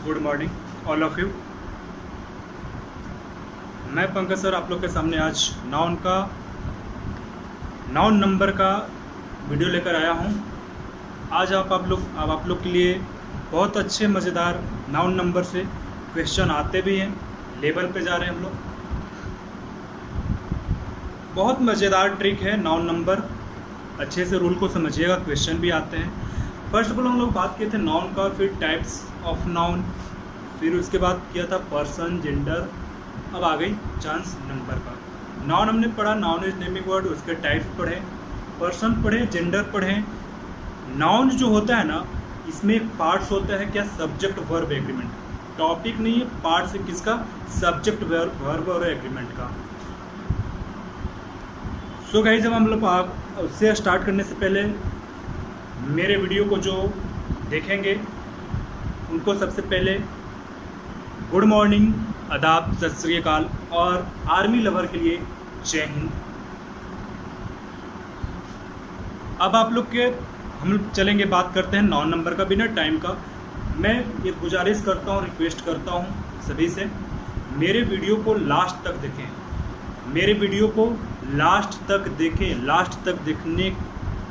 Good morning all of you. मैं Pankaj sir आप लोग के सामने आज नाउन नंबर का वीडियो लेकर आया हूं। आज आप लोग के लिए बहुत अच्छे मज़ेदार नाउन नंबर से क्वेश्चन आते भी हैं। लेवल पे जा रहे हैं हम लोग। बहुत मज़ेदार ट्रिक है नाउन नंबर, अच्छे से रूल को समझिएगा। क्वेश्चन भी आते हैं। फर्स्ट ऑफ ऑल हम लोग बात किए थे नाउन का, फिर टाइप्स ऑफ नाउन, फिर उसके बाद किया था पर्सन, जेंडर, अब आ गई चांस नंबर का। नाउन हमने पढ़ा, नाउन इज नेमिंग वर्ड, उसके टाइप्स पढ़े, पर्सन पढ़े, जेंडर पढ़े। नाउन जो होता है ना, इसमें एक पार्ट्स होता है क्या, सब्जेक्ट वर्ब एग्रीमेंट। टॉपिक नहीं है, पार्ट्स है किसका, सब्जेक्ट वर्ब और एग्रीमेंट का। सो गाइस, जब हम लोग उससे स्टार्ट करने से पहले मेरे वीडियो को जो देखेंगे उनको सबसे पहले गुड मॉर्निंग, आदाब, सत श्री अकाल और आर्मी लवर के लिए जय हिंद। अब आप लोग के हम लोग चलेंगे, बात करते हैं नाउन नंबर का। बिना टाइम का मैं ये गुजारिश करता हूँ, रिक्वेस्ट करता हूँ सभी से, मेरे वीडियो को लास्ट तक देखें। मेरे वीडियो को लास्ट तक देखें। लास्ट तक देखने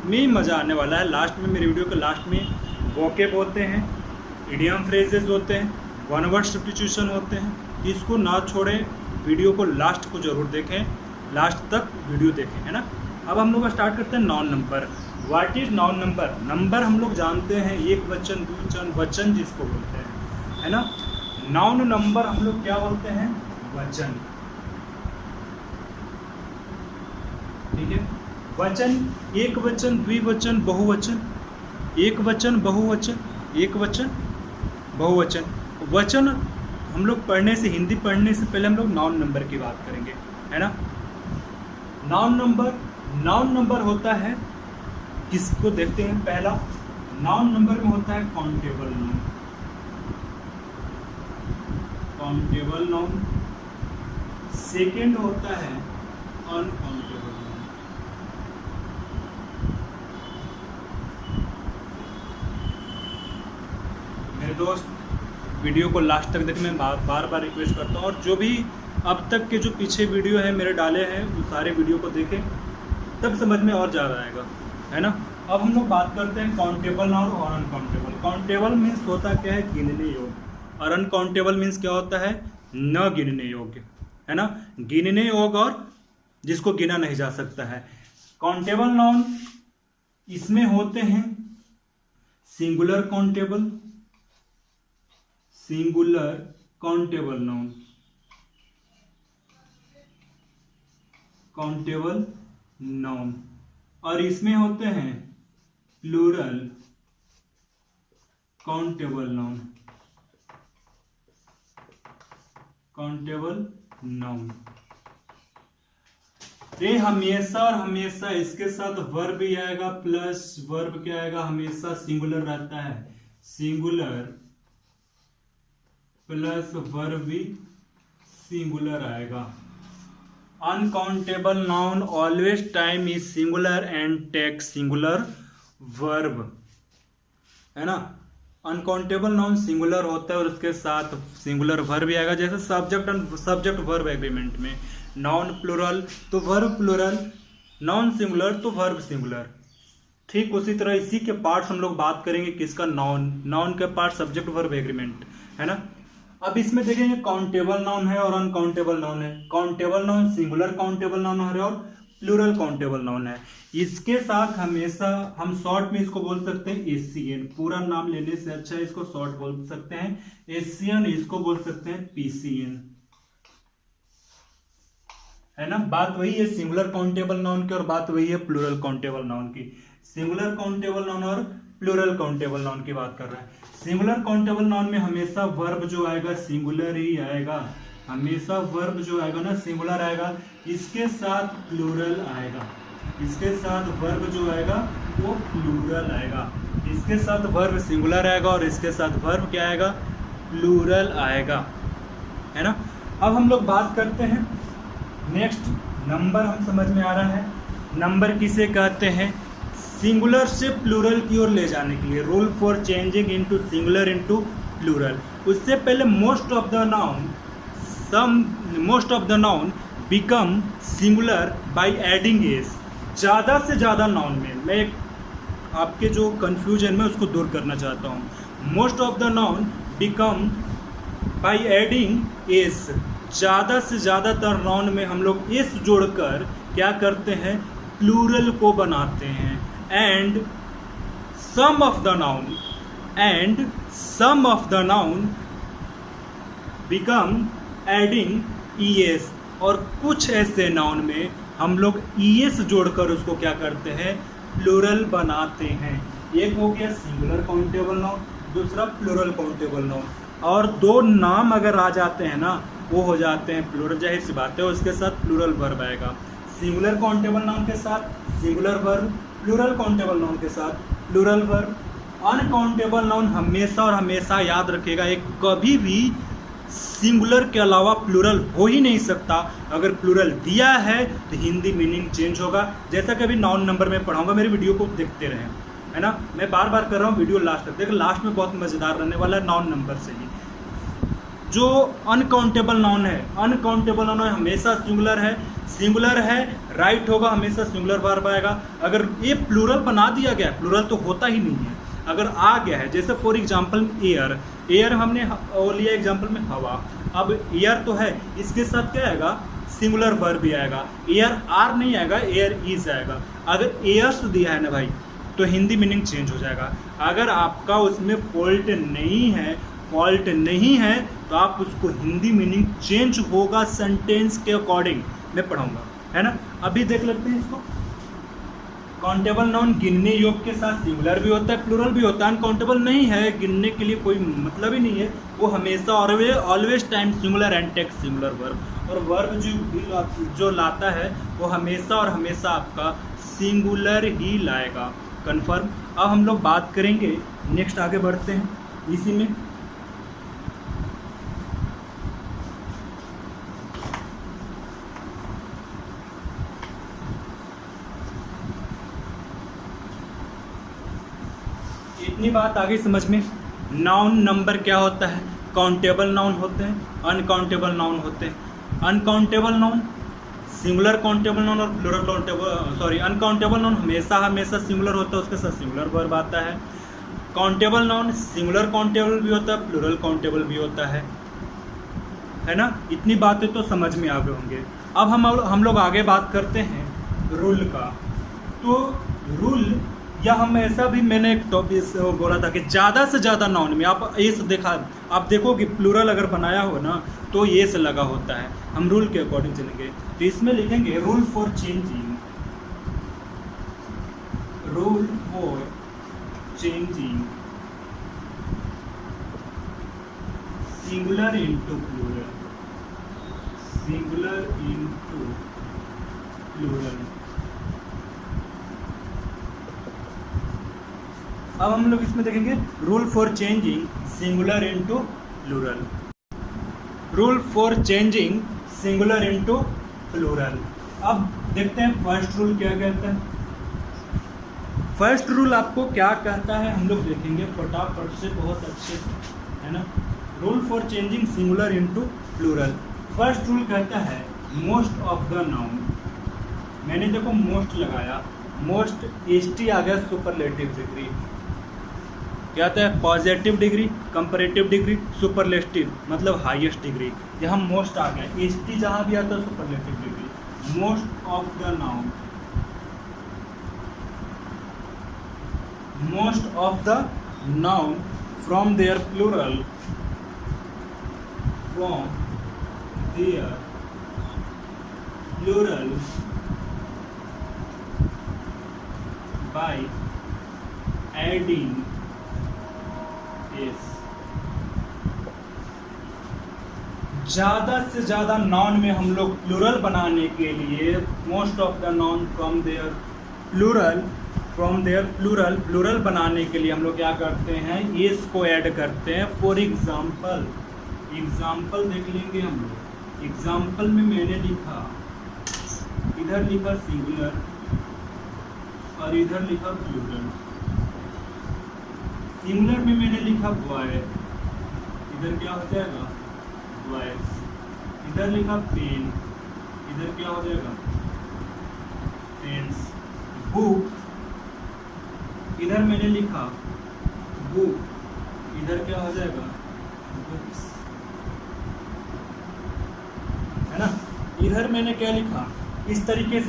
में मज़ा आने वाला है। लास्ट में मेरे वीडियो के लास्ट में वोकेब होते हैं, इडियम फ्रेजेस होते हैं, वन वर्ड सब्स्टिट्यूशन होते हैं। इसको ना छोड़ें, वीडियो को लास्ट को ज़रूर देखें, लास्ट तक वीडियो देखें, है ना। अब हम लोग स्टार्ट करते हैं noun number. What is noun number? Number हम लोग जानते हैं एक वचन, द्विवचन, वचन जिसको बोलते हैं, है ना। नाउन नंबर हम लोग क्या बोलते हैं, वचन, ठीक है। वचन, एक वचन, द्विवचन, बहुवचन, एक वचन, बहुवचन, एक वचन, बहुवचन। वचन हम लोग पढ़ने से, हिंदी पढ़ने से पहले हम लोग नाउन नंबर की बात करेंगे, है ना। नाउन नंबर होता है, किसको देखते हैं। पहला नाउन नंबर में होता है countable noun, countable noun. Second होता है अनकाउंटेबल नाउन। मेरे दोस्त, वीडियो को लास्ट तक देखने में बार बार रिक्वेस्ट करता हूँ, और जो भी अब तक के जो पीछे वीडियो है मेरे डाले हैं, वो सारे वीडियो को देखें, तब समझ में और ज़्यादा आएगा, है ना। अब हम लोग बात करते हैं काउंटेबल नाउन और अनकाउंटेबल। काउंटेबल मीन्स होता क्या है, गिनने योग्य, और अनकाउंटेबल मीन्स क्या होता है, न गिनने योग्य, है ना। गिनने योग्य और जिसको गिना नहीं जा सकता है। काउंटेबल नाउन इसमें होते हैं singular countable, singular countable noun, countable noun, और इसमें होते हैं plural countable noun, countable noun. ये हमेशा और हमेशा इसके साथ वर्ब भी आएगा, प्लस वर्ब क्या आएगा, हमेशा सिंगुलर रहता है, सिंगुलर प्लस वर्ब भी सिंगुलर आएगा। Uncountable noun always time is singular and take singular verb, है ना। अनकाउंटेबल नाउन सिंगुलर होता है और उसके साथ सिंगुलर वर्ब भी आएगा। जैसे सब्जेक्ट वर्ब एग्रीमेंट में नाउन प्लूरल तो वर्ब प्लूरल, नाउन सिंगुलर तो वर्ब सिंगुलर। ठीक उसी तरह इसी के पार्ट्स हम लोग बात करेंगे, किसका, नाउन के पार्ट सब्जेक्ट वर्ब एग्रीमेंट, है ना। अब इसमें देखेंगे काउंटेबल नाउन है और अनकाउंटेबल नाउन है। Countable noun singular countable noun है और प्लूरल काउंटेबल नाउन है। इसके साथ हमेशा हम शॉर्ट में इसको बोल सकते हैं एससीएन। पूरा नाम लेने से अच्छा इसको शॉर्ट बोल सकते हैं एससीएन, इसको बोल सकते हैं पीसीएन, है ना। बात वही है सिंगुलर काउंटेबल नाउन की और बात वही है प्लूरल काउंटेबल नाउन की। सिंगुलर काउंटेबल नाउन और प्लूरल काउंटेबल नाउन की बात कर रहे हैं। सिंगुलर काउंटेबल नाउन में हमेशा वर्ब जो आएगा सिंगुलर ही आएगा, हमेशा वर्ब जो आएगा ना सिंगुलर आएगा। इसके साथ प्लूरल आएगा, इसके साथ वर्ब जो आएगा वो प्लूरल आएगा। इसके साथ वर्ब सिंगुलर आएगा और इसके साथ वर्ब क्या आएगा, प्लूरल आएगा, है ना। अब हम लोग बात करते हैं नेक्स्ट, नंबर हम समझ में आ रहा है। नंबर किसे कहते हैं, सिंगुलर से प्लूरल की ओर ले जाने के लिए, rule for changing into singular into plural. उससे पहले most of the noun become singular by adding S. ज़्यादा से ज़्यादा नाउन में, मैं आपके जो कन्फ्यूजन में उसको दूर करना चाहता हूँ। Most of the noun become bye adding S. ज़्यादा से ज़्यादातर नाउन में हम लोग एस जोड़कर क्या करते हैं, प्लूरल को बनाते हैं। And some of the noun become adding ES. और कुछ ऐसे नाउन में हम लोग ईएस जोड़कर उसको क्या करते हैं, प्लूरल बनाते हैं। एक हो गया सिंगुलर काउंटेबल नाउन, दूसरा प्लूरल काउंटेबल नाउन। और दो नाम अगर आ जाते हैं ना, वो हो जाते हैं प्लूरल, जाहिर सी बात है उसके साथ प्लूरल वर्ब आएगा। सिंगुलर काउंटेबल नाउन के साथ singular verb, plural countable noun के साथ प्लूरल वर्ब। अनकाउंटेबल नाउन हमेशा और हमेशा याद रखेगा, एक कभी भी सिंगुलर के अलावा प्लूरल हो ही नहीं सकता। अगर प्लूरल दिया है तो हिंदी मीनिंग चेंज होगा। जैसा कि अभी नाउन नंबर में पढ़ाऊंगा, मेरी वीडियो को देखते रहें, है ना। मैं बार बार कर रहा हूँ, वीडियो लास्ट तक देखो, लास्ट में बहुत मज़ेदार रहने वाला है नाउन नंबर से ही। जो अनकाउंटेबल नाउन है, अनकाउंटेबल नाउन हमेशा सिंगुलर है, राइट होगा, हमेशा सिंगुलर वर्ब आएगा। अगर ये प्लूरल बना दिया गया, प्लूरल तो होता ही नहीं है। अगर आ गया है, जैसे फॉर एग्जांपल एयर हमने लिया एग्जांपल में हवा। अब एयर तो है, इसके साथ क्या आएगा, सिंगुलर वर्ब भी आएगा। एयर आर नहीं आएगा, एयर इज आएगा। अगर एयर्स दिया है ना भाई, तो हिंदी मीनिंग चेंज हो जाएगा। अगर आपका उसमें फॉल्ट नहीं है तो आप उसको हिंदी मीनिंग चेंज होगा सेंटेंस के अकॉर्डिंग। मैं पढ़ाऊंगा, है ना। अभी देख लेते हैं इसको। काउंटेबल नाउन गिनने योग्य के साथ सिंगुलर भी होता है, प्लूरल भी होता है। अनकाउंटेबल नहीं है, गिनने के लिए कोई मतलब ही नहीं है, वो हमेशा always time singular and take singular verb. और वर्ब जो लाता है वो हमेशा और हमेशा आपका सिंगुलर ही लाएगा। कन्फर्म। अब हम लोग बात करेंगे, नेक्स्ट आगे बढ़ते हैं इसी में। इतनी बात आ गई समझ में। नाउन नंबर क्या होता है, काउंटेबल नाउन होते हैं, अनकाउंटेबल नाउन होते हैं। Uncountable noun, singular countable noun और प्लूरल काउंटेबल, अनकाउंटेबल नाउन हमेशा सिंगुलर होता है, उसके साथ सिंगुलर वर्ब आता है। काउंटेबल नाउन सिंगुलर काउंटेबल भी होता है, प्लूरल काउंटेबल भी होता है ना। इतनी बातें तो समझ में आ गए होंगे। अब हम लोग आगे बात करते हैं रूल का। तो रूल, या हम ऐसा भी, मैंने एक टॉपिक बोला था कि ज़्यादा से ज़्यादा नाउन में आप देखो कि प्लूरल अगर बनाया हो ना तो ये से लगा होता है। हम रूल के अकॉर्डिंग चलेंगे, तो इसमें लिखेंगे rule for changing singular into plural. अब हम लोग इसमें देखेंगे rule for changing singular into plural. Rule for changing singular into plural. अब देखते हैं फर्स्ट रूल क्या कहता है। फर्स्ट रूल आपको क्या कहता है हम लोग देखेंगे फटाफट से, बहुत अच्छे से, है ना। Rule for changing singular into plural. First rule कहता है मोस्ट ऑफ द नाउन। मैंने देखो मोस्ट लगाया, मोस्ट एसटी आ गया, सुपरलेटिव डिग्री क्या आता है, positive degree, comparative degree, superlative मतलब हाईएस्ट डिग्री। यहाँ मोस्ट आ गया, एसटी जहाँ भी आता है superlative degree. Most of the noun, most of the noun from their plural, by adding s। ज़्यादा से ज़्यादा नाउन में हम लोग प्लूरल बनाने के लिए most of the noun from their plural बनाने के लिए हम लोग क्या करते हैं, एस को ऐड करते हैं। फॉर एग्जाम्पल देख लेंगे हम लोग। एग्जाम्पल में मैंने लिखा, इधर लिखा सिंगुलर, और इधर लिखा प्लूरल। सिंगुलर में मैंने लिखा बॉय, इधर क्या हो जाएगा बॉयज। इधर लिखा पेन, इधर क्या हो जाएगा पेन्स। बुक, इधर मैंने लिखा बुक, इधर क्या हो जाएगा बुक्स, है ना। इधर मैंने क्या लिखा, इस तरीके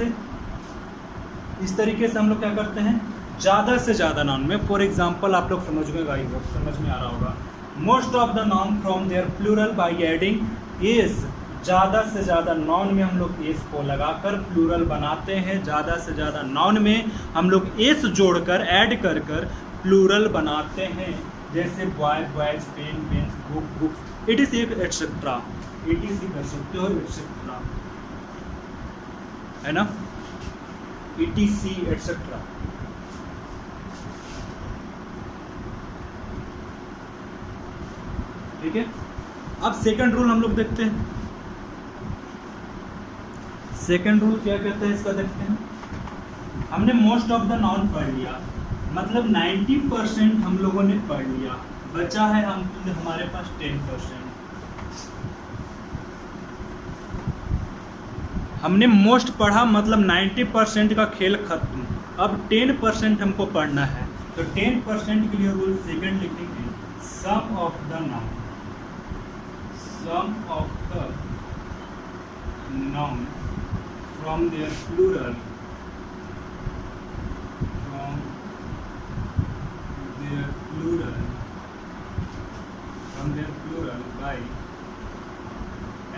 से हम लोग क्या करते हैं, ज़्यादा से ज़्यादा नाउन में। फॉर एग्जाम्पल आप लोग समझ में आ रहा होगा, most of the noun from their plural by adding S. ज़्यादा से ज़्यादा नाउन में हम लोग एस को लगाकर प्लूरल बनाते हैं। ज़्यादा से ज़्यादा नाउन में हम लोग एस जोड़कर ऐड कर प्लूरल बनाते हैं। जैसे boy boys, pen pens, book books, it is etcetera, it is कर सकते हो एटसेट्रा, है ना, ETC एटसेट्रा। ठीक है। अब सेकंड रूल हम लोग देखते हैं। सेकंड रूल क्या कहते हैं इसका देखते हैं। हमने मोस्ट ऑफ द नाउन पढ़ लिया, मतलब 90% हम लोगों ने पढ़ लिया, बचा है हमारे पास 10%। हमने मोस्ट पढ़ा, मतलब 90% का खेल खत्म। अब 10% हमको पढ़ना है, तो 10% के लिए रूल सेकंड लिखेंगे, some of the noun, some of the noun from their plural, from their plural by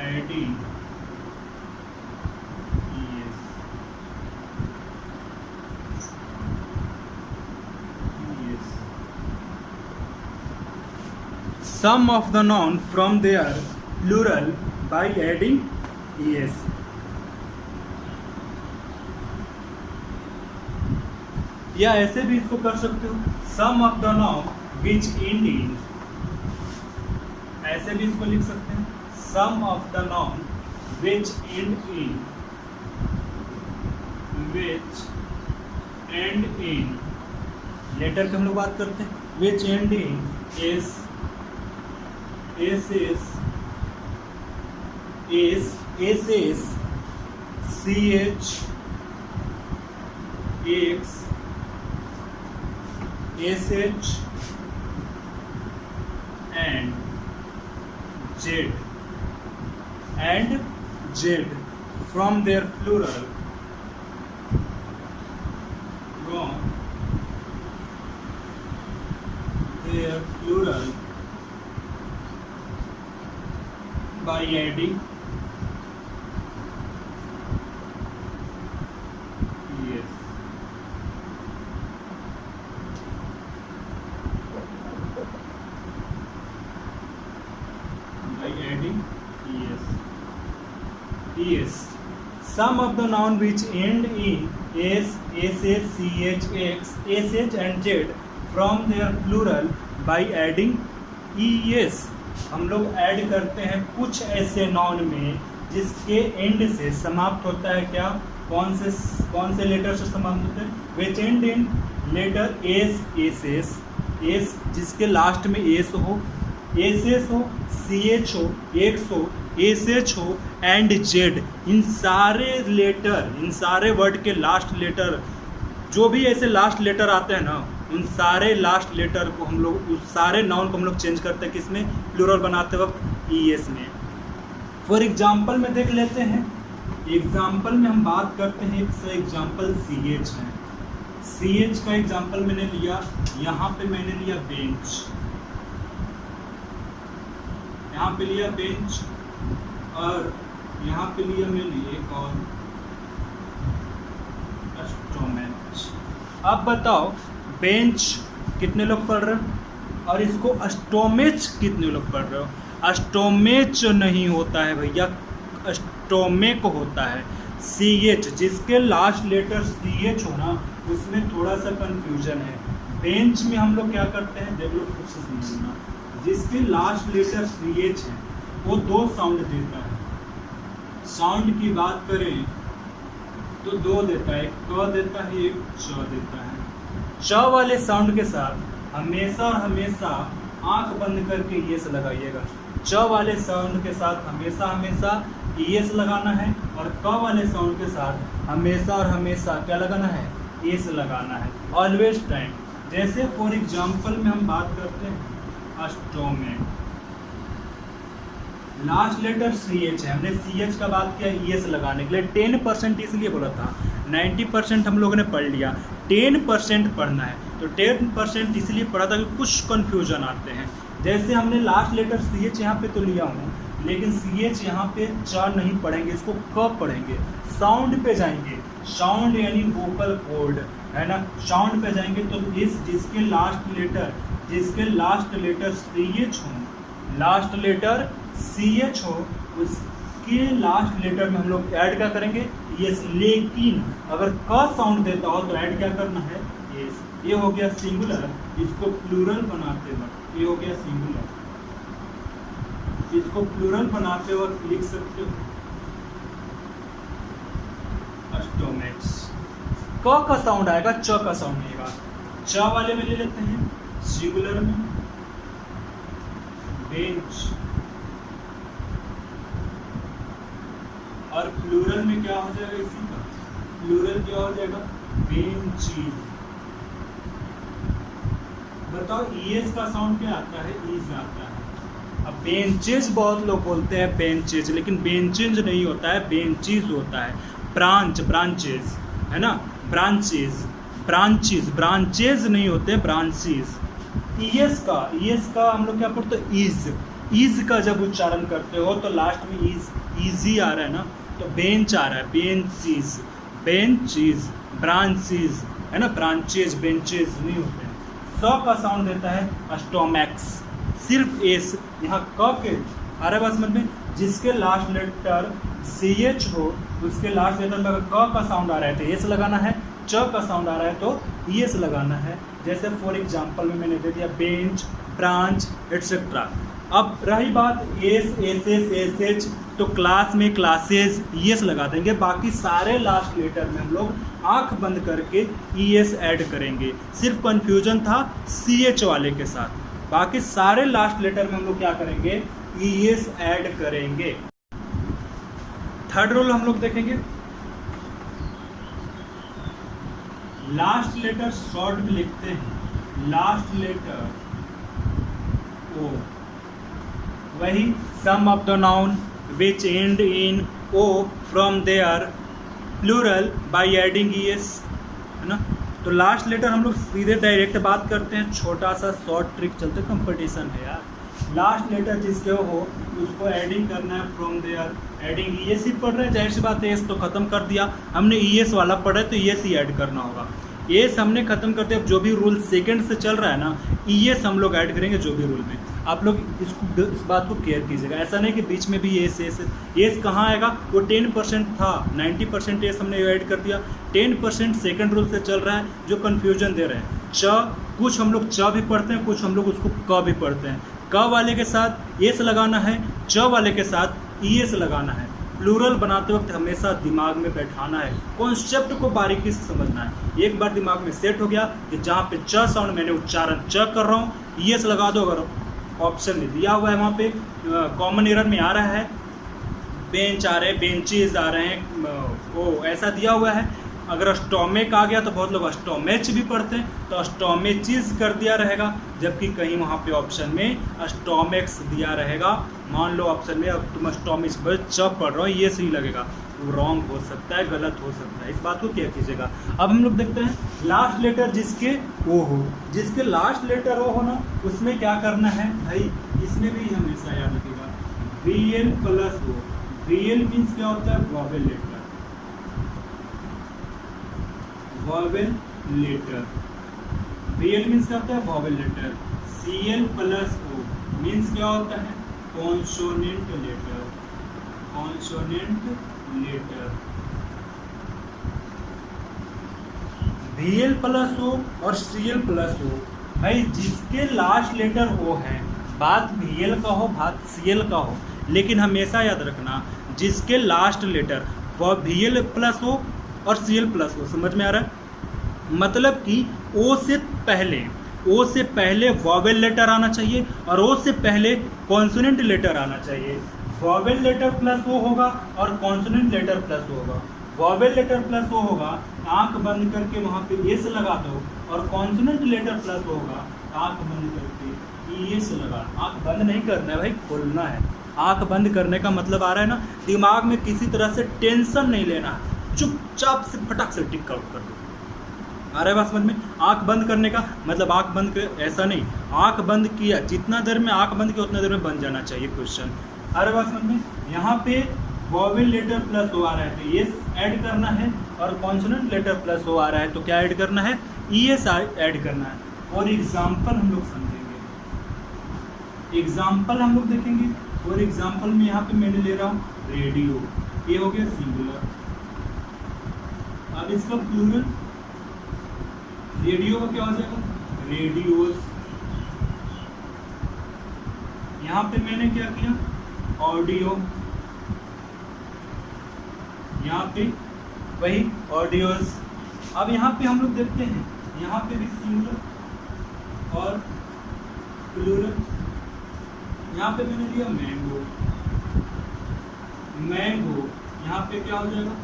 adding sum of the noun from their plural by adding es। या ऐसे भी इसको कर सकते हो, sum of the noun which end in, ऐसे भी इसको लिख सकते हैं, sum of the noun which end in, which end in, letter की हम लोग बात करते हैं, which end in is S S C H X S H and Z from their plural, by adding yes। By adding yes। Some of the noun which end in S, SS, CH, X, SH and Z from their plural by adding ES। हम लोग add करते हैं कुछ ऐसे noun में जिसके and से समाप्त होता है क्या, कौन से लेटर से समाप्त होते हैं, विच and in letter S, S S, S जिसके लास्ट में एस हो, एस एस हो, सी एच हो, एक्स हो, एस एच हो एंड जेड। इन सारे लेटर, इन सारे वर्ड के लास्ट लेटर, जो भी ऐसे लास्ट लेटर आते हैं ना, उन सारे लास्ट लेटर को हम लोग, उस सारे नाउन को हम लोग चेंज करते हैं किसमें, प्लूरल बनाते वक्त ईएस में। फॉर एग्जाम्पल में देख लेते हैं, एग्जाम्पल में हम बात करते हैं, एक एग्जाम्पल सी एच है। सी एच का एग्जाम्पल मैंने लिया, यहाँ पे मैंने लिया बेंच, यहाँ पे लिया बेंच, और यहाँ पे लिया मैंने एक और स्टोमेच। अब बताओ बेंच कितने लोग पढ़ रहे हो और इसको स्टोमेच कितने लोग पढ़ रहे हो। स्टोमेच नहीं होता है भैया, स्टोमेक होता है। सी एच जिसके लास्ट लेटर सी एच हो ना, उसमें थोड़ा सा कंफ्यूजन है। बेंच में हम लोग क्या करते हैं, देख लो खुद से समझना, जिसके लास्ट लेटर सी एच है वो दो साउंड देता है। साउंड की बात करें तो 2 देता है, एक क देता है, एक च देता है। च वाले साउंड के साथ हमेशा और हमेशा आंख बंद करके यस लगाइएगा। च वाले साउंड के साथ हमेशा हमेशा यस लगाना है, और क वाले साउंड के साथ हमेशा और हमेशा क्या लगाना है, एस लगाना है। Always time. जैसे फॉर एग्जाम्पल में हम बात करते हैं स्टोमेट, लास्ट लेटर सी एच है, हमने सी एच का बात किया एस लगाने के लिए। 10% इसलिए बोला था, 90% हम लोगों ने पढ़ लिया, 10% पढ़ना है। तो 10% इसलिए पढ़ा था कि कुछ कन्फ्यूजन आते हैं। जैसे हमने लास्ट लेटर सी एच यहाँ पे तो लिया हूँ, लेकिन सी एच यहाँ पे च नहीं पढ़ेंगे, इसको क पढ़ेंगे। साउंड पे जाएंगे, साउंड यानी वोकल कॉर्ड है ना, साउंड पे जाएंगे तो इस जिसके लास्ट लेटर सी एच हो, लास्ट लेटर सी एच हो, उसके लास्ट लेटर में हम लोग ऐड क्या करेंगे, यस। लेकिन अगर क साउंड देता हो तो ऐड क्या करना है, यस। ये हो गया सिंगुलर, इसको प्लूरल बनाते वक्त, ये हो गया सिंगुलर, इसको प्लूरल बनाते वक्त लिख सकते हो स्टोमेट्स। क का साउंड आएगा, च का साउंड नहीं आएगा। च वाले में ले लेते हैं सिंगुलर में बेंच, और प्लूरल में क्या हो जाएगा, इसी का प्लूरल क्या हो जाएगा, बेंचीज। बताओ ईएस का साउंड क्या आता है, ईज आता है। अब बेंचेज बहुत लोग बोलते हैं बेंचेज, लेकिन बेंचेज नहीं होता है, बेंचीज होता है। ब्रांच, ब्रांचेज है ना, ब्रांचेज, ब्रांचेज, ब्रांचेज नहीं होते, ब्रांचेज। ईएस का हम लोग क्या पढ़ते हैं, ईज। ईज का जब उच्चारण करते हो तो लास्ट में ईज, ईजी आ रहा है ना, तो बेंच आ रहा है, बेंचीज, बेंचीज, ब्रांचेज है ना, ब्रांचेज, बेंचेज नहीं होते हैं। स का साउंड देता है स्टोमैक्स, सिर्फ एस। यहाँ क के आ रहा है बात समझ में, जिसके लास्ट लेटर सी एच हो उसके लास्ट लेटर में अगर क का साउंड आ रहा है तो एस लगाना है, च का साउंड आ रहा है तो ई एस लगाना है। जैसे फॉर एग्जाम्पल में मैंने दे दिया बेंच, ब्रांच एटसेट्रा। अब रही बात S, S S, S H, तो क्लास में क्लासेज ईएस लगा देंगे। बाकी सारे लास्ट लेटर में हम लोग आंख बंद करके ईएस ऐड करेंगे। सिर्फ कंफ्यूजन था सीएच वाले के साथ, बाकी सारे लास्ट लेटर में हम लोग क्या करेंगे, ईएस ऐड करेंगे। थर्ड रूल हम लोग देखेंगे, लास्ट लेटर शॉर्ट में लिखते हैं, लास्ट लेटर ओ, वही some of the noun which end in o from their plural by adding es है ना। तो लास्ट लेटर हम लोग सीधे डायरेक्ट बात करते हैं, छोटा सा शॉर्ट ट्रिक चलते, कंपटीशन है यार। लास्ट लेटर जिसके हो उसको एडिंग करना है from their, adding E S ही पढ़ रहे हैं, जाहिर सी बात है एस तो खत्म कर दिया हमने, ई एस वाला पढ़ा है तो ई एस ही ऐड करना होगा। एस हमने खत्म करते, अब जो भी रूल सेकंड से चल रहा है ना, ई एस हम लोग ऐड करेंगे जो भी रूल में। आप लोग इसको, इस बात को केयर कीजिएगा, ऐसा नहीं कि बीच में भी एस कहाँ आएगा, वो 10% था, 90% एस हमने ऐड कर दिया, 10% सेकंड रूल से चल रहा है जो कन्फ्यूजन दे रहे हैं। च, कुछ हम लोग च भी पढ़ते हैं, कुछ हम लोग उसको क भी पढ़ते हैं। क वाले के साथ एस लगाना है, च वाले के साथ ई एस लगाना है। प्लूरल बनाते वक्त हमेशा दिमाग में बैठाना है, कॉन्सेप्ट को बारीकी से समझना है। एक बार दिमाग में सेट हो गया कि जहाँ पे च साउंड मैंने उच्चारण च कर रहा हूँ, ई एस लगा दो। अगर ऑप्शन में दिया हुआ है वहाँ पे कॉमन एरर में आ रहा है, बेंच आ रहे हैं, बेंचेज आ रहे हैं, वो ऐसा दिया हुआ है। अगर स्टोमेक आ गया तो बहुत लोग स्टोमेच भी पढ़ते हैं, तो स्टोमेचिज कर दिया रहेगा, जबकि कहीं वहाँ पे ऑप्शन में स्टोमेक्स दिया रहेगा। मान लो ऑप्शन में अब तुम स्टोमिच पर च पढ़ रहे हो, ये सही लगेगा, रॉन्ग हो सकता है, गलत हो सकता है, इस बात को क्या कीजिएगा। अब हम लोग देखते हैं लास्ट लेटर जिसके ओ हो, जिसके लास्ट लेटर ओ हो ना, उसमें क्या करना है भाई, इसमें भी हमेशा याद रखिएगा VL plus O. VL means क्या होता है, vowel letter, vowel letter. VL means क्या होता है, vowel letter. CL plus O means क्या होता है, consonant letter, consonant letter. VL plus O और सीएल प्लस ओ, भाई जिसके लास्ट लेटर ओ है, बात वीएल का हो बात सीएल का हो, लेकिन हमेशा याद रखना जिसके लास्ट लेटर वह वीएल प्लस ओ और Cl+O। समझ में आ रहा है? मतलब कि ओ से पहले वॉवेल लेटर आना चाहिए और ओ से पहले कॉन्सोनेंट लेटर आना चाहिए। वॉवेल लेटर प्लस ओ होगा और कॉन्सोनेंट लेटर प्लस ओ होगा। वॉवेल लेटर प्लस ओ होगा, आंख बंद करके वहाँ पे एस लगा दो, और कॉन्सोनेंट लेटर प्लस ओ होगा, आंख बंद करके एस लगा। आंख बंद नहीं करना है भाई, खोलना है। आंख बंद करने का मतलब आ रहा है ना, दिमाग में किसी तरह से टेंशन नहीं लेना, चुपचाप से फटाक से टिक आउट कर दो। आ रहा है बात समझ में? आंख बंद करने का मतलब आंख बंद कर, ऐसा नहीं, आंख बंद किया, जितना देर में आंख बंद किया उतना देर में बन जाना चाहिए क्वेश्चन। आ रहा है बात समझ में? यहाँ पे वॉवेल लेटर प्लस ओ आ रहा है तो एस ऐड करना है, और कॉन्सोनेंट लेटर प्लस ओ आ रहा है तो क्या ऐड करना है? ES ऐड करना है। फॉर एग्जाम्पल हम लोग समझेंगे, एग्जाम्पल हम लोग देखेंगे। फॉर एग्जाम्पल में यहाँ पे मैंने ले रहा हूँ रेडियो, ये हो गया सिंगुलर। अब इसका प्लूरल रेडियो का क्या हो जाएगा? रेडियोस। यहाँ पे मैंने क्या किया? ऑडियो, यहाँ पे वही ऑडियोस। अब यहाँ पे हम लोग देखते हैं, यहाँ पे भी सिंगुलर और प्लूरल। यहाँ पे मैंने लिया मैंगो, मैंगो, यहाँ पे क्या हो जाएगा?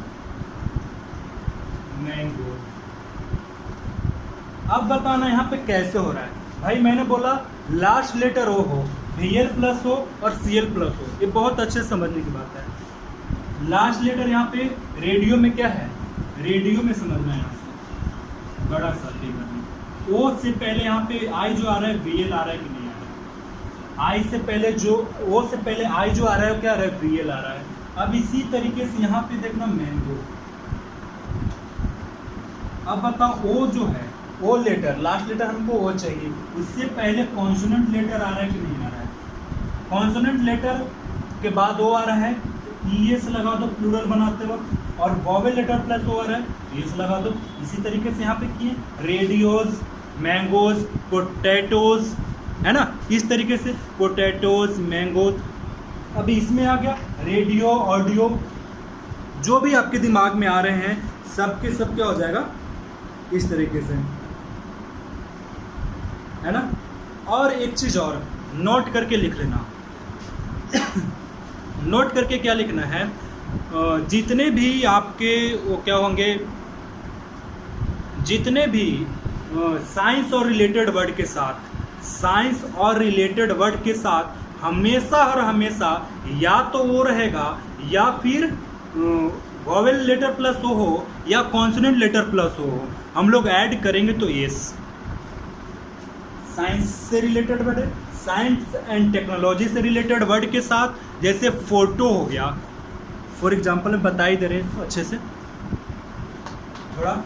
मैंगो। अब बताना यहाँ पे कैसे हो रहा है। भाई मैंने बोला लास्ट लेटर ओ हो, Vl+O और Cl+O, ये बहुत अच्छे समझने की बात है। लास्ट लेटर यहाँ पे रेडियो में क्या है? रेडियो में समझना है, यहाँ से बड़ा सा फिगर में ओ से पहले यहाँ पे आई जो आ रहा है Vl आ रहा है कि नहीं आ रहा है? आई से पहले जो ओ से पहले आई जो आ रहा है वो क्या आ रहा है? Vl आ रहा है। अब इसी तरीके से यहाँ पे देखना मैंगो। अब बताओ ओ जो है, ओ लेटर, लास्ट लेटर हमको ओ चाहिए, उससे पहले कॉन्सोनेंट लेटर आ रहा है कि नहीं आ रहा है? कॉन्सोनेंट लेटर के बाद ओ आ रहा है, ES लगा दो प्लूरल बनाते वक्त, और वॉवेल लेटर प्लस ओ आ रहा है, ES लगा दो। इसी तरीके से यहाँ पे किए रेडियोस, मैंगोज, पोटैटोज, है ना, इस तरीके से पोटैटोज, मैंगोज। अभी इसमें आ गया रेडियो, ऑडियो, जो भी आपके दिमाग में आ रहे हैं सब के सब क्या हो जाएगा? इस तरीके से, है ना। और एक चीज और नोट करके लिख लेना नोट करके क्या लिखना है? जितने भी आपके वो क्या होंगे, जितने भी साइंस और रिलेटेड वर्ड के साथ, साइंस और रिलेटेड वर्ड के साथ हमेशा और हमेशा या तो वो रहेगा या फिर वॉवेल लेटर प्लस ओ हो या कॉन्सोनेंट लेटर प्लस ओ हो। हम लोग ऐड करेंगे तो एस। साइंस से रिलेटेड वर्ड है, साइंस एंड टेक्नोलॉजी से रिलेटेड वर्ड के साथ, जैसे फोटो हो गया, फॉर एग्जांपल में बता ही दे रहे हैं अच्छे से, थोड़ा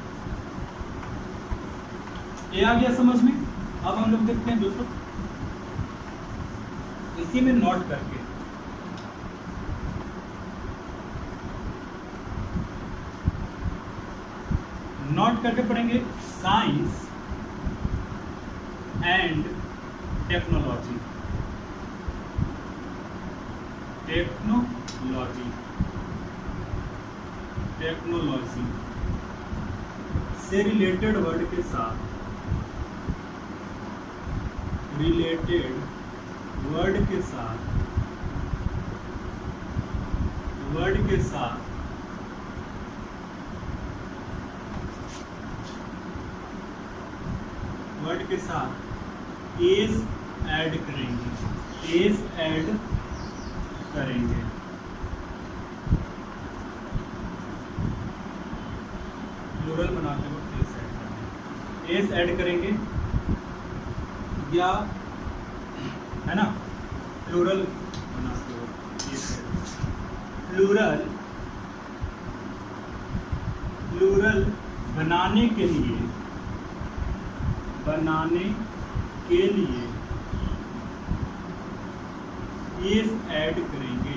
ये आ गया समझ में। अब हम लोग देखते हैं दोस्तों, इसी में नोट करके पढ़ेंगे science and technology, technology, technology से रिलेटेड वर्ड के साथ, रिलेटेड वर्ड के साथ, वर्ड के साथ वर्ड के साथ एस ऐड करेंगे, एस ऐड करेंगे। प्लूरल बनाते वक्त एस ऐड करेंगे, एस ऐड करेंगे, या है ना, प्लूरल बनाते वक्त एस ऐड, प्लूरल, प्लूरल बनाने के लिए, बनाने के लिए एस ऐड करेंगे।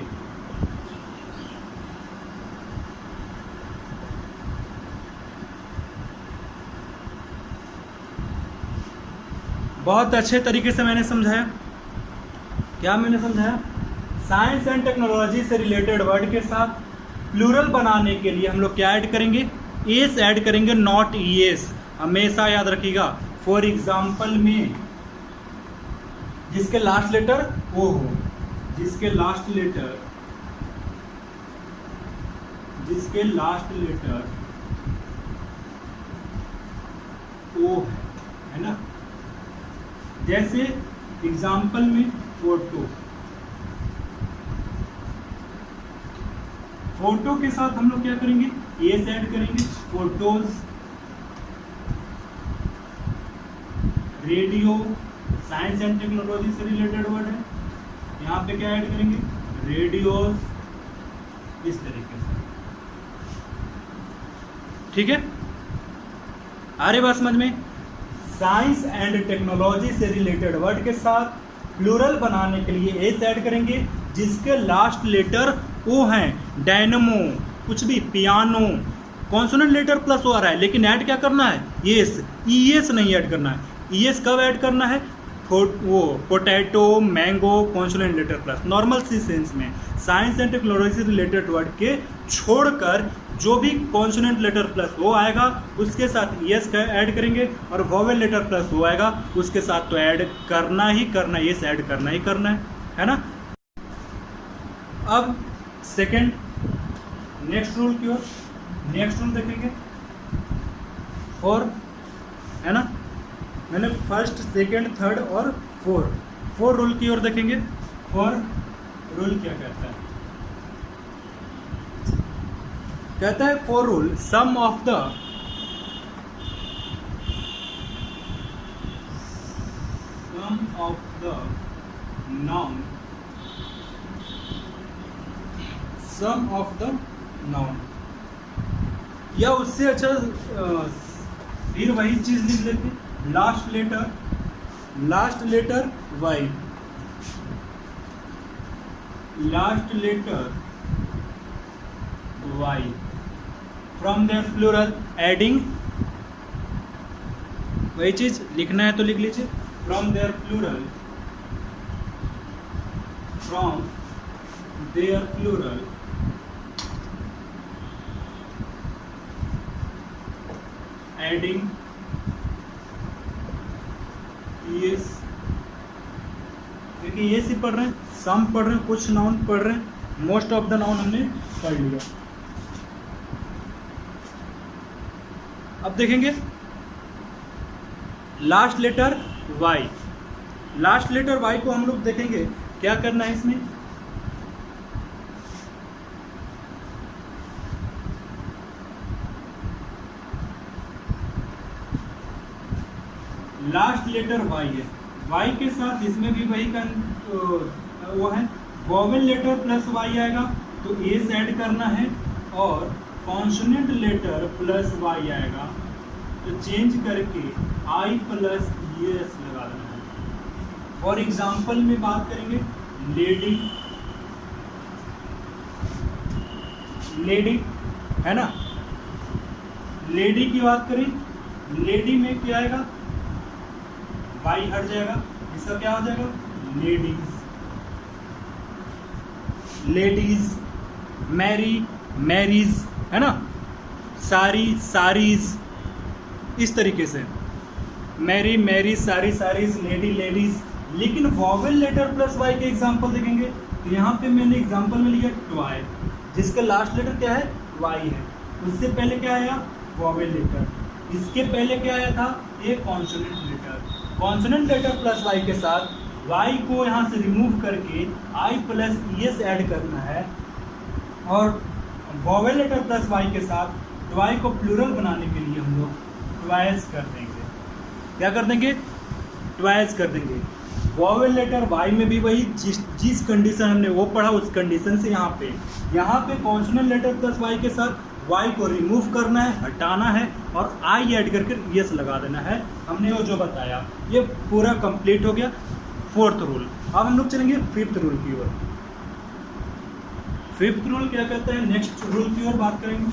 बहुत अच्छे तरीके से मैंने समझाया। क्या मैंने समझाया? साइंस एंड टेक्नोलॉजी से रिलेटेड वर्ड के साथ प्लूरल बनाने के लिए हम लोग क्या ऐड करेंगे? एस ऐड करेंगे, नॉट ई एस, हमेशा याद रखिएगा। फॉर एग्जाम्पल में जिसके लास्ट लेटर ओ हो, जिसके लास्ट लेटर ओ है ना, जैसे एग्जाम्पल में फोटो के साथ हम लोग क्या करेंगे, एस ऐड करेंगे, photos. Radio science and technology से रिलेटेड वर्ड है, यहाँ पे क्या ऐड करेंगे, रेडियोस, इस तरीके से। ठीक है, आ रही बात समझ में। साइंस एंड टेक्नोलॉजी से रिलेटेड वर्ड के साथ प्लूरल बनाने के लिए एस ऐड करेंगे, जिसके लास्ट लेटर ओ हैं। डायनमो, कुछ भी, piano, consonant letter plus O आ रहा है, लेकिन ऐड क्या करना है, एस, ई एस नहीं ऐड करना है। ई एस कब ऐड करना है, वो potato, mango, consonant letter plus. Normal सी सेंस में साइंस एंड टेक्नोलॉजी से रिलेटेड वर्ड के छोड़कर जो भी कॉन्सोनेंट लेटर प्लस ओ आएगा उसके साथ एस का ऐड करेंगे, और वोवेल लेटर प्लस ओ आएगा उसके साथ तो ऐड करना ही करना, एस ऐड करना ही करना है ना। अब सेकंड, नेक्स्ट रूल की ओर, नेक्स्ट रूल देखेंगे फॉर, है ना। मैंने फर्स्ट, सेकंड, थर्ड और फोर रूल की ओर देखेंगे। फोर रूल क्या कहता है, कहता है four rule, some of the noun, some of the noun, या उससे अच्छा फिर वही चीज लिख लेते, last letter Y, last letter Y from their plural adding, वही चीज लिखना है तो लिख लीजिए, from their plural adding S, क्योंकि ये सी पढ़ रहे हैं, सम पढ़ रहे हैं, कुछ नाउन पढ़ रहे हैं, मोस्ट ऑफ द नाउन हमने पढ़ लिया। अब देखेंगे last letter Y, last letter Y को हम लोग देखेंगे क्या करना है इसमें, लास्ट लेटर वाई है, वाई के साथ इसमें भी वही का वो है, वोवेल लेटर प्लस वाई आएगा तो एस ऐड करना है, और कॉन्सोनेंट लेटर प्लस वाई आएगा तो चेंज करके आई प्लस एस लगा देना है। फॉर एग्जाम्पल में बात करेंगे, लेडी है ना, लेडी की बात करें, लेडी में क्या आएगा, वाई हट जाएगा, इसका क्या हो जाएगा, लेडीज, मैरीज, है ना, सारीज, इस तरीके से मैरी, सारीज, लेडीज। लेकिन वॉवेल लेटर प्लस वाई के एग्जांपल देखेंगे तो यहाँ पे मैंने एग्जांपल में लिया ट्वाई, जिसका लास्ट लेटर क्या है, वाई है, उससे पहले क्या आया, वॉवेल लेटर, इसके पहले क्या आया था, ये consonant letter. Consonant letter plus Y के साथ वाई को यहाँ से रिमूव करके आई प्लस एस ऐड करना है, और वॉवेल लेटर प्लस वाई के साथ वाई को प्लूरल बनाने के लिए हम लोग ट्वाइस कर देंगे। क्या कर देंगे, ट्वाइस कर देंगे। वॉवेल लेटर वाई में भी वही जिस कंडीशन हमने वो पढ़ा, उस कंडीशन से यहाँ पे कॉन्सोनेंट लेटर प्लस वाई के साथ वाई को रिमूव करना है, हटाना है, और आई ऐड करके यस लगा देना है। हमने वो जो बताया ये पूरा कंप्लीट हो गया, फोर्थ रूल। अब हम लोग चलेंगे फिफ्थ रूल की ओर। फिफ्थ रूल क्या कहता है, नेक्स्ट रूल की ओर बात करेंगे।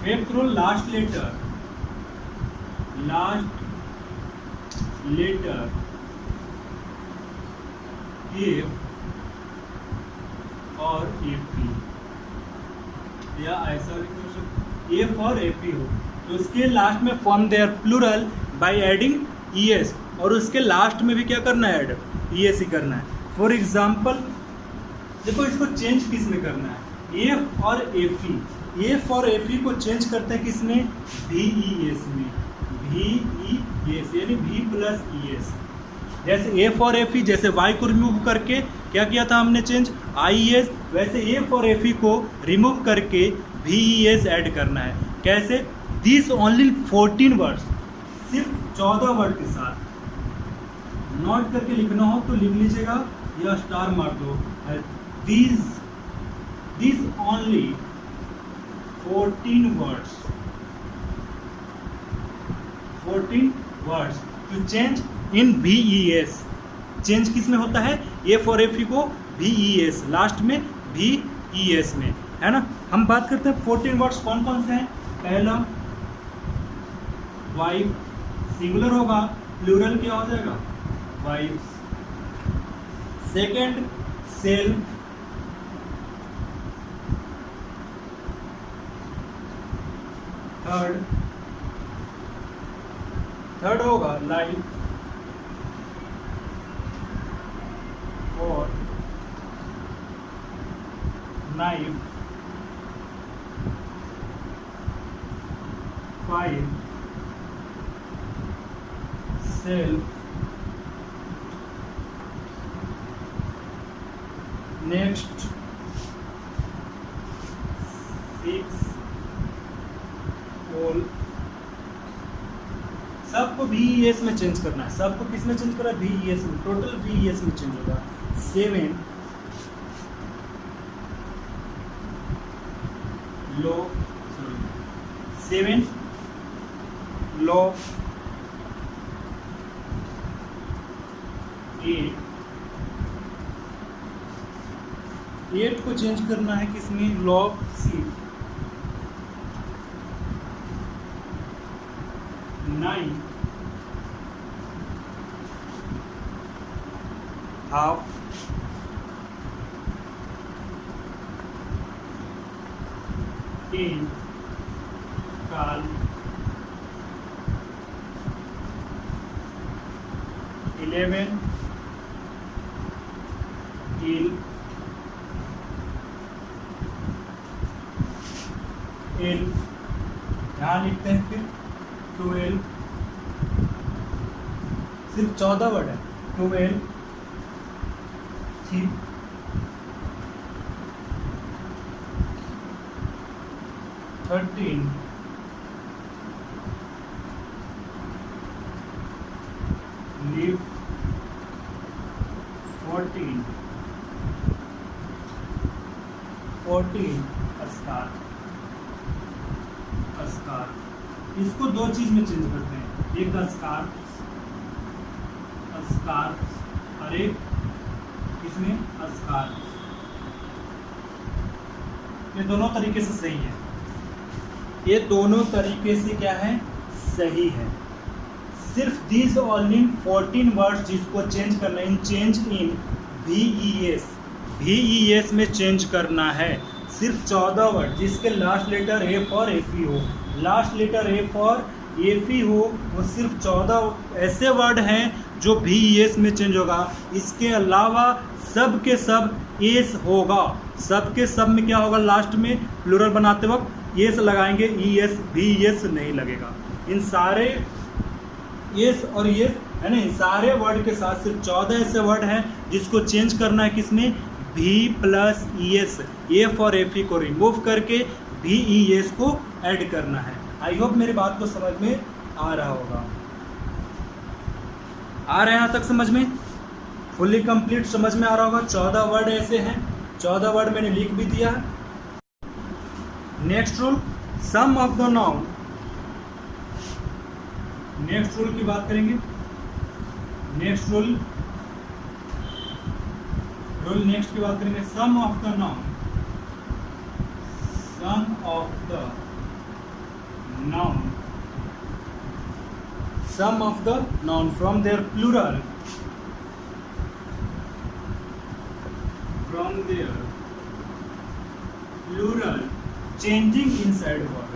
Fifth rule, last letter F और एफ या ऐसा भी एफ और एफ हो तो उसके लास्ट में form their plural by adding E S, और उसके लास्ट में भी क्या करना है, ऐड ई एस ही करना है। फॉर एग्जाम्पल देखो इसको चेंज किस में करना है, एफ और एफ ई, एफ और एफ ई को चेंज करते हैं किस में, वी ई एस में, वी ई एस यानी वी प्लस ई एस। जैसे एफ और एफ ई, जैसे वाई को रिमूव करके क्या किया था हमने चेंज, आई एस, वैसे एफ और एफ ई को रिमूव करके वी ई एस ऐड करना है। कैसे, दिस ओनली 14 वर्ड्स, सिर्फ 14 वर्ड के साथ। नोट करके लिखना हो तो लिख लीजिएगा या स्टार मार दो, this only 14 words, 14 words to change in V E S. Change किस में होता है, एफ और एफ ई को वी ई एस, लास्ट में वी ई एस में, है ना। हम बात करते हैं 14 वर्ड्स कौन कौन से हैं। पहला वाइफ, सिंगुलर होगा, प्लूरल क्या हो जाएगा, वाइफ्स। सेकंड सेल्फ, थर्ड होगा life, fourth knife, 5 self, next 6 all. सबको VES में चेंज करना है, सबको किस में चेंज करना है, VES में, टोटल VES में चेंज होगा। 7 लो, 7 लो, 8 को चेंज करना है किसमें, लॉ सिर्फ। 9 हाफ, 10 काल, 11 ईल, 12 यहाँ लिखते हैं, फिर 12 सिर्फ 14 वर्ड है, 12 ठीक, 13 लीव, 14 स्कार्फ। इसको दो चीज में चेंज करते हैं, एक स्कार्फ और एक इसमें स्कार्फ। ये दोनों तरीके से सही है, ये दोनों तरीके से क्या है, सही है। सिर्फ दिस ओनली 14 वर्ड्स जिसको चेंज करना है, इन चेंज इन VES में चेंज करना है। सिर्फ 14 वर्ड जिसके लास्ट लेटर एफ और एफ ई हो, लास्ट लेटर एफ और एफ ई हो, वो सिर्फ 14 ऐसे वर्ड हैं जो VES में चेंज होगा। इसके अलावा सब के सब एस होगा, सब के सब में क्या होगा, लास्ट में प्लूरल बनाते वक्त एस लगाएंगे, ES VES नहीं लगेगा। इन सारे एस और एस है ना, इन सारे वर्ड के साथ सिर्फ 14 ऐसे वर्ड हैं जिसको चेंज करना है किसमें, V प्लस ES, एफ और एफ ई को रिमूव करके VES को ऐड करना है। आई होप मेरी बात को समझ में आ रहा होगा। आ रहे हैं यहाँ तक समझ में, फुल्ली कंप्लीट समझ में आ रहा होगा। 14 वर्ड ऐसे हैं, 14 वर्ड मैंने लिख भी दिया है। Next rule, some of the noun. Next rule की बात करेंगे। नेक्स्ट रूल नेक्स्ट की बात करेंगे, some of the noun. Some of the noun some of the noun from their plural, from their plural changing inside vowel,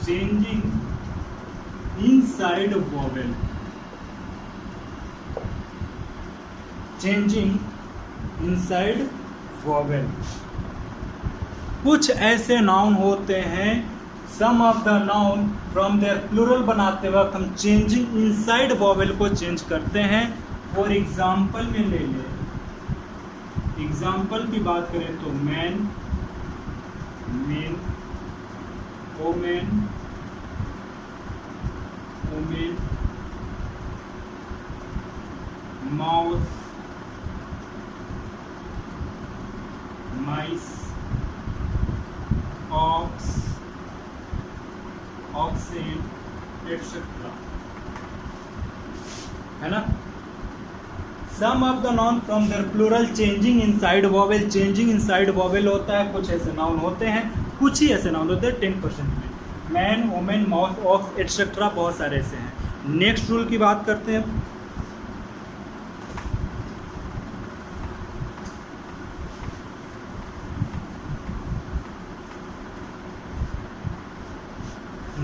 changing inside vowel, changing inside vowel। कुछ ऐसे noun होते हैं, some of the noun from their plural बनाते वक्त हम changing inside vowel को change करते हैं। फॉर एग्जाम्पल में ले लें, एग्जाम्पल की बात करें तो man, men, women, women, mouse, mice, ox, oxen, etcetera, है ना। Some of the noun from their plural changing inside vowel, changing inside vowel होता है, कुछ ऐसे नाउन होते हैं, कुछ ही ऐसे नाउन होते हैं 10% में, man, women, mouse, ox etcetera, बहुत सारे ऐसे हैं। नेक्स्ट रूल की बात करते हैं।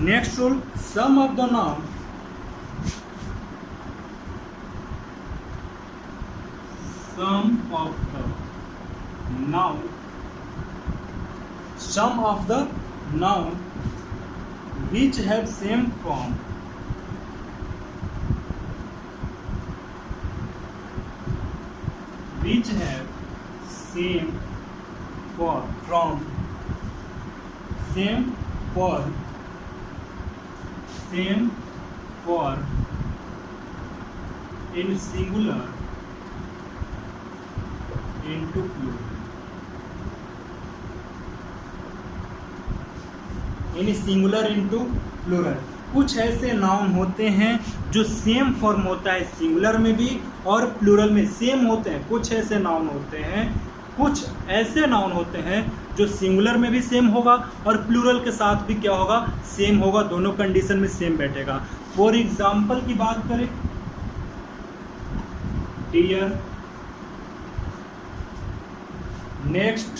Next rule, some of the noun, some of the noun, some of the noun which have same form, which have same form, from same form, same form in singular into plural, in singular into plural. कुछ ऐसे noun होते हैं जो same form होता है singular में भी और प्लूरल में सेम होते हैं। कुछ ऐसे नाउन होते हैं, कुछ ऐसे नाउन होते हैं जो सिंगुलर में भी सेम होगा और प्लूरल के साथ भी क्या होगा, सेम होगा, दोनों कंडीशन में सेम बैठेगा। फॉर एग्जाम्पल की बात करें, deer, next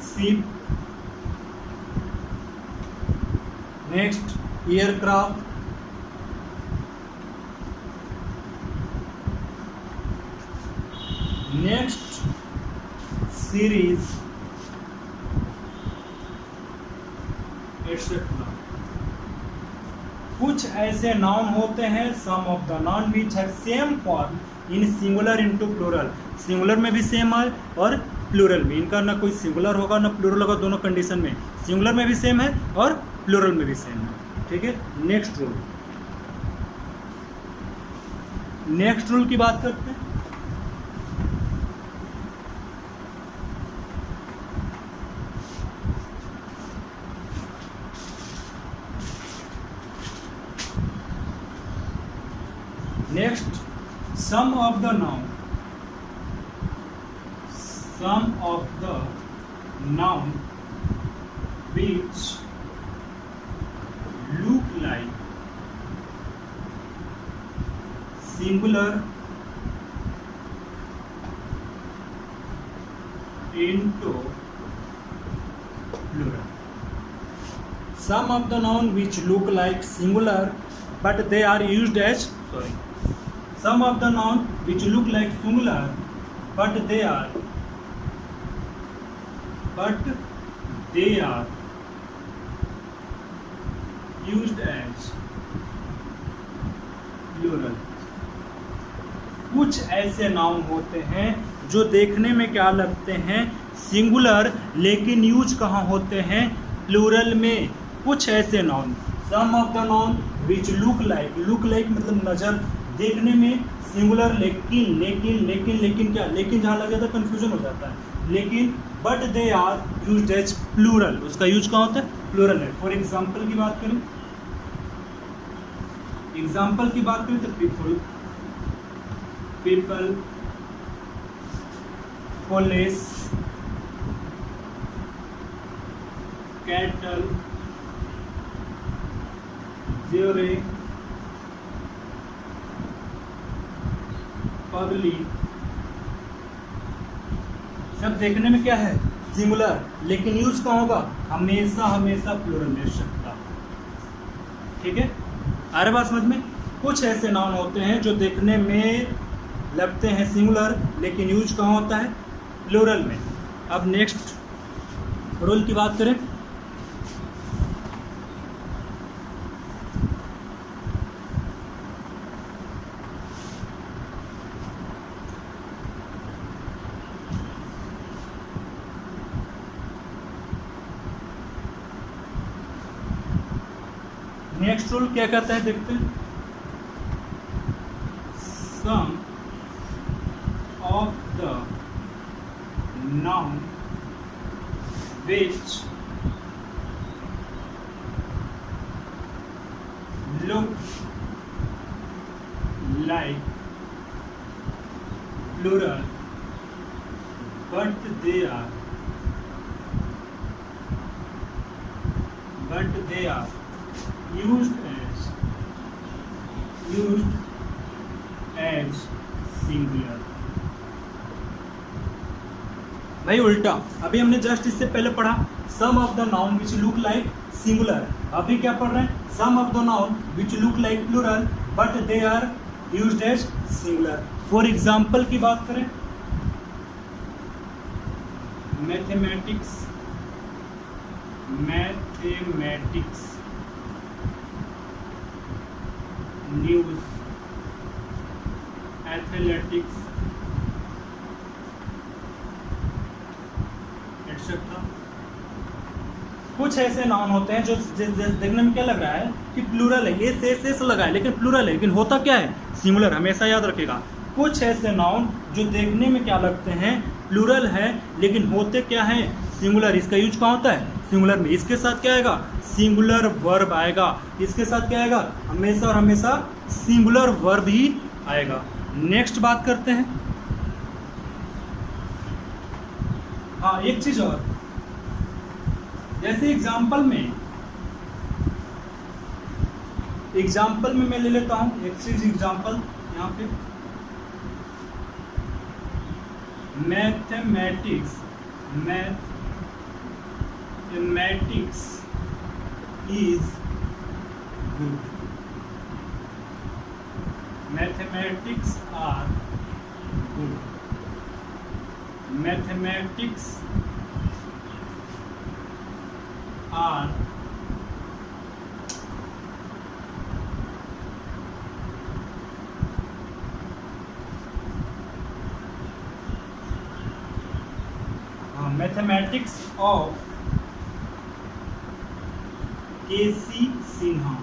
ship, next aircraft, next series etcetera. कुछ ऐसे नाउन होते हैं, some of the noun which have same form in singular into plural, singular में भी सेम है और प्लूरल में, इनका ना कोई सिंगुलर होगा ना प्लूरल होगा, दोनों कंडीशन में सिंगुलर में भी सेम है और प्लूरल में भी सेम है। ठीक है, नेक्स्ट रूल, नेक्स्ट रूल की बात करते हैं। Next, some of the noun, some of the noun which look like singular into plural. Some of the noun which look like singular but they are used as, some of the noun which look like singular but they are used as plural. कुछ ऐसे noun होते हैं जो देखने में क्या लगते हैं, सिंगुलर, लेकिन यूज कहाँ होते हैं, प्लूरल में। कुछ ऐसे नाउन, some of the noun which look like, look like मतलब नजर, देखने में सिंगुलर, लेकिन लेकिन लेकिन लेकिन क्या, लेकिन जहाँ लग जाता है कंफ्यूजन हो जाता है, लेकिन but they are used as plural, उसका यूज कहाँ होता है, प्लूरल है। फॉर एग्जाम्पल की बात करें, एग्जाम्पल की बात करें तो people, people, police, cattle, Zurich public, सब देखने में क्या है, सिंगुलर, लेकिन यूज कहाँ होगा, हमेशा हमेशा प्लूरल में सकता। ठीक है, आ रहा बात समझ में। कुछ ऐसे नाउन होते हैं जो देखने में लगते हैं सिंगुलर, लेकिन यूज कहाँ होता है, प्लूरल में। अब नेक्स्ट रूल की बात करें, नेक्स्ट रूल क्या कहता है देखते हैं। Some of the noun which look like plural but they are used as singular। भाई उल्टा, अभी हमने जस्ट इससे पहले पढ़ा some of the noun which look like singular, अभी क्या पढ़ रहे हैं, some of the noun which look like plural but they are used as singular. For example की बात करें, मैथमेटिक्स न्यूज, एथलेटिक्स एटसेट्रा। कुछ ऐसे नाउन होते हैं जो देखने में क्या लग रहा है कि प्लूरल है, ये से लगा है लेकिन प्लूरल है, लेकिन होता क्या है, सिंगुलर, हमेशा याद रखेगा। कुछ ऐसे नाउन जो देखने में क्या लगते हैं, प्लूरल है, लेकिन होते क्या है, सिंगुलर। इसका यूज कहाँ होता है, सिंगुलर में। इसके साथ क्या आएगा, सिंगुलर वर्ब आएगा। इसके साथ क्या आएगा, हमेशा और हमेशा सिंगुलर वर्ब ही आएगा। नेक्स्ट बात करते हैं, हाँ एक चीज और, जैसे एग्जाम्पल में मैं ले लेता हूं एक चीज एग्जाम्पल, यहाँ पे mathematics is good, mathematics are good, mathematics are mathematics of K.C. Sinha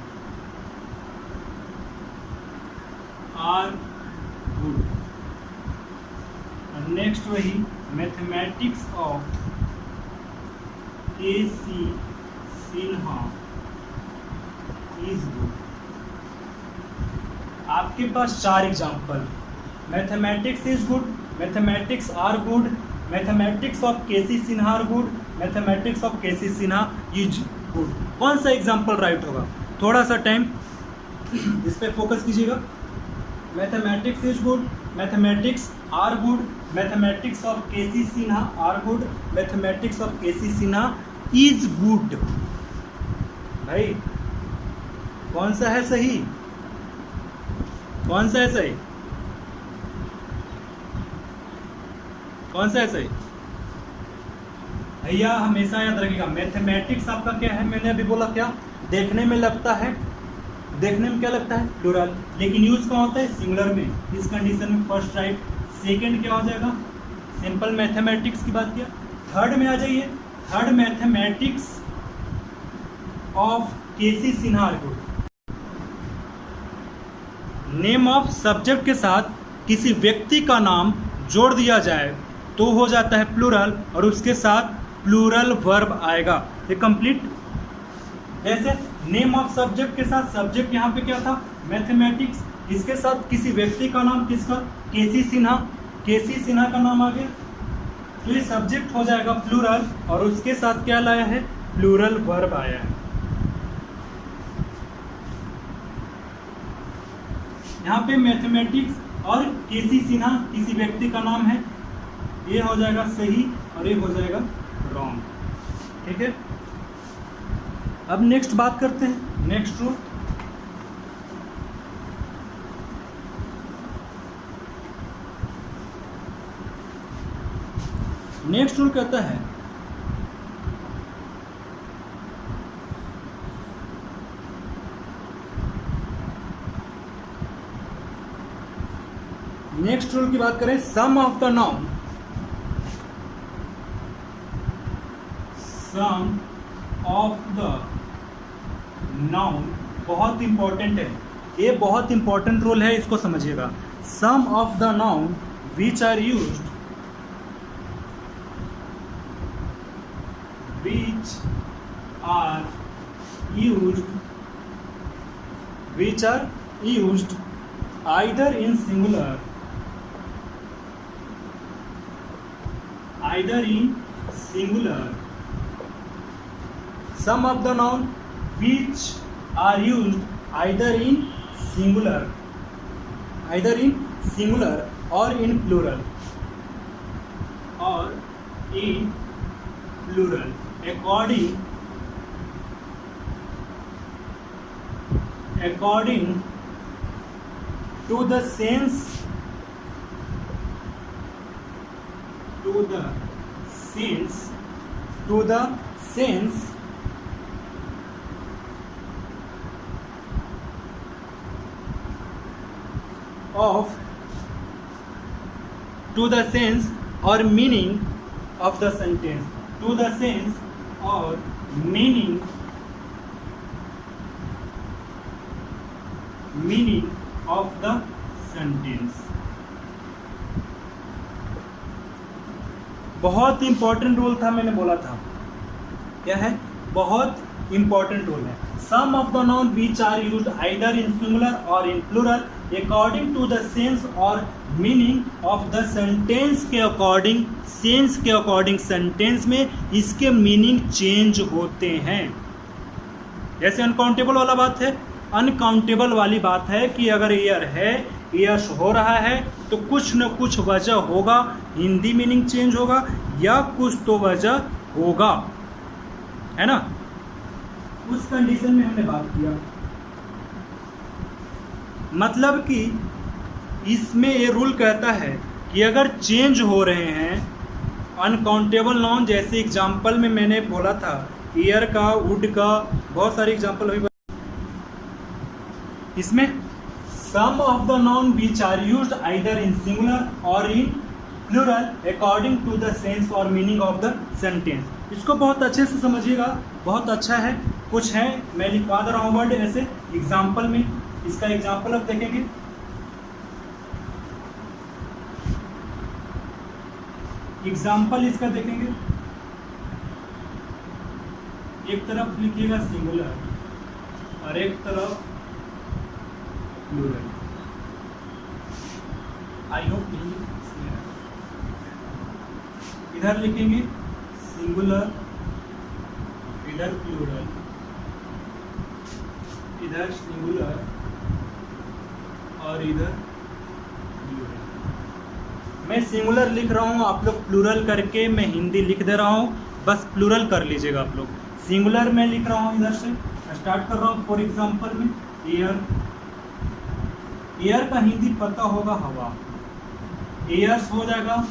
are good। Next वही mathematics of K.C. Sinha is good. आपके पास 4 example, mathematics is good, mathematics are good, mathematics of K.C. Sinha are good, mathematics of K.C. Sinha is good. कौन सा example right होगा, थोड़ा सा time इस पे फोकस कीजिएगा। Mathematics is good, mathematics are good, mathematics of K.C. Sinha are good, mathematics of K.C. Sinha is good. भाई कौन सा है सही, कौन सा है सही, कौन सा है सही भैया, हमेशा याद रखिएगा। मैथमेटिक्स आपका क्या है, मैंने अभी बोला क्या, देखने में लगता है, देखने में क्या लगता है, प्लूरल, लेकिन यूज कहाँ होता है, सिंगुलर में। इस कंडीशन में फर्स्ट राइट। सेकंड क्या हो जाएगा, सिंपल मैथमेटिक्स की बात किया। थर्ड में आ जाइए, third mathematics of K.C. Sinha are good. Name of subject के साथ किसी व्यक्ति का नाम जोड़ दिया जाए तो हो जाता है प्लूरल, और उसके साथ प्लूरल वर्ब आएगा। ये कंप्लीट। जैसे नेम ऑफ सब्जेक्ट के साथ, सब्जेक्ट यहाँ पे क्या था, मैथमेटिक्स, इसके साथ किसी व्यक्ति का नाम, किसका, K.C. Sinha, K.C. Sinha का नाम आ गया, तो ये सब्जेक्ट हो जाएगा प्लूरल, और उसके साथ क्या लाया है, प्लूरल वर्ब आया है। यहाँ पे मैथमेटिक्स और केसी सिन्हा किसी व्यक्ति का नाम है, ये हो जाएगा सही और ये हो जाएगा रॉन्ग। ठीक है, अब नेक्स्ट बात करते हैं, नेक्स्ट रूल। नेक्स्ट रूल कहता है नेक्स्ट रूल की बात करें, some of the noun, some of the noun बहुत इंपॉर्टेंट है, ये बहुत इंपॉर्टेंट रूल है, इसको समझिएगा। Some of the noun which are used, which are used either in singular some of the noun which are used either in singular or in plural according to the sense or meaning of the sentence, to the sense or meaning of the sentence। बहुत important rule था, मैंने बोला था क्या है, बहुत important rule है। Some of the noun which are used either in singular और in plural according to the sense और मीनिंग ऑफ द सेंटेंस के अकॉर्डिंग, सेंस के अकॉर्डिंग सेंटेंस में इसके मीनिंग चेंज होते हैं। जैसे अनकाउंटेबल वाला बात है, अनकाउंटेबल वाली बात है कि अगर ईयर है, ईयर्स हो रहा है तो कुछ न कुछ वजह होगा, हिंदी मीनिंग चेंज होगा या कुछ तो वजह होगा, है ना। उस कंडीशन में हमने बात किया, मतलब कि इसमें ये रूल कहता है कि अगर चेंज हो रहे हैं अनकाउंटेबल नाउन, जैसे एग्जाम्पल में मैंने बोला था ईयर का, वुड का, बहुत सारे एग्जाम्पल अभी इसमें some of the noun which are used either in singular और in plural according to the sense और मीनिंग ऑफ द सेंटेंस। इसको बहुत अच्छे से समझिएगा, बहुत अच्छा है। कुछ है मैं लिखवा दे रहा हूँ वर्ड ऐसे एग्जाम्पल में, इसका एग्जाम्पल अब देखेंगे। एग्जाम्पल इसका देखेंगे, एक तरफ लिखिएगा सिंगुलर और एक तरफ प्लूरल। आई होप इधर लिखेंगे सिंगुलर, इधर प्लूरल, इधर सिंगुलर और इधर प्लूरल। मैं सिंगुलर लिख रहा हूँ, आप लोग प्लूरल करके मैं हिंदी लिख दे रहा हूँ, बस प्लूरल कर लीजिएगा आप लोग। सिंगुलर में लिख रहा हूँ, इधर से स्टार्ट कर रहा हूँ। फॉर एग्जांपल में एयर, एयर का हिंदी पता होगा हवा, एयर्स हो जाएगा,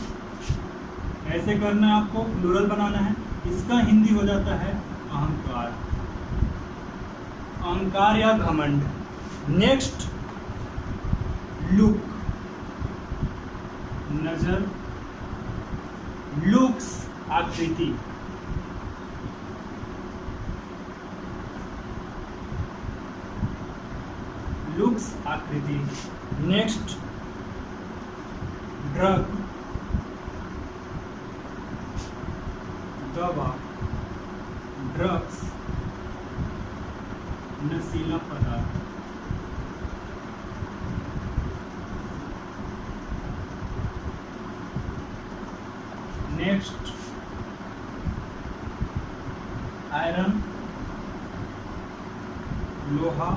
ऐसे करना है आपको, प्लूरल बनाना है। इसका हिंदी हो जाता है अहंकार, अहंकार या घमंड। नेक्स्ट लुक, नजर, लुक्स आकृति, लुक्स आकृति। नेक्स्ट ड्रग, दवा, ड्रग्स, नशीला पदार्थ। नेक्स्ट आयरन, लोहा,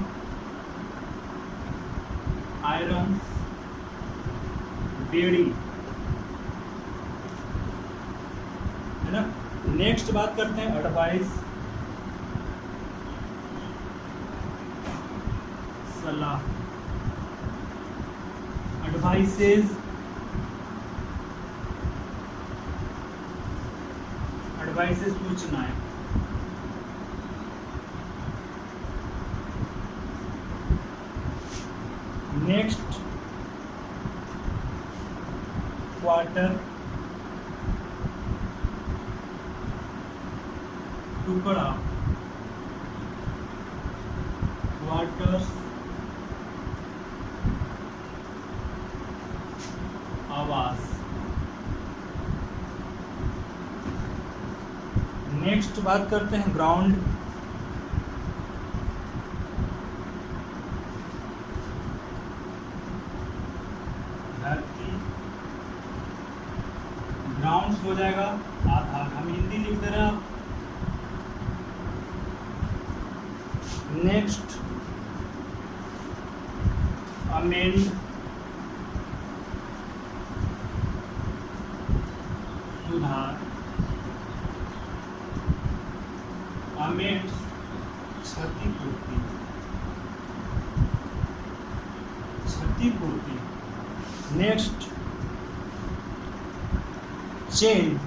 आयरन, बेड़ी, है ना। नेक्स्ट बात करते हैं एडवाइस, सलाह, एडवाइसेस, एडवाइसेस सूचनाएं, नेक्स्ट क्वार्टर, टुकड़ा, क्वार्टर्स, आवास। नेक्स्ट बात करते हैं ग्राउंड, धरती, ग्राउंड्स हो जाएगा आधार, हम हिंदी लिख दे रहे हैं आप। नेक्स्ट अमेंड, सुधार, अमेंड्स क्षतिपूर्ति, क्षतिपूर्ति। नेक्स्ट चेन,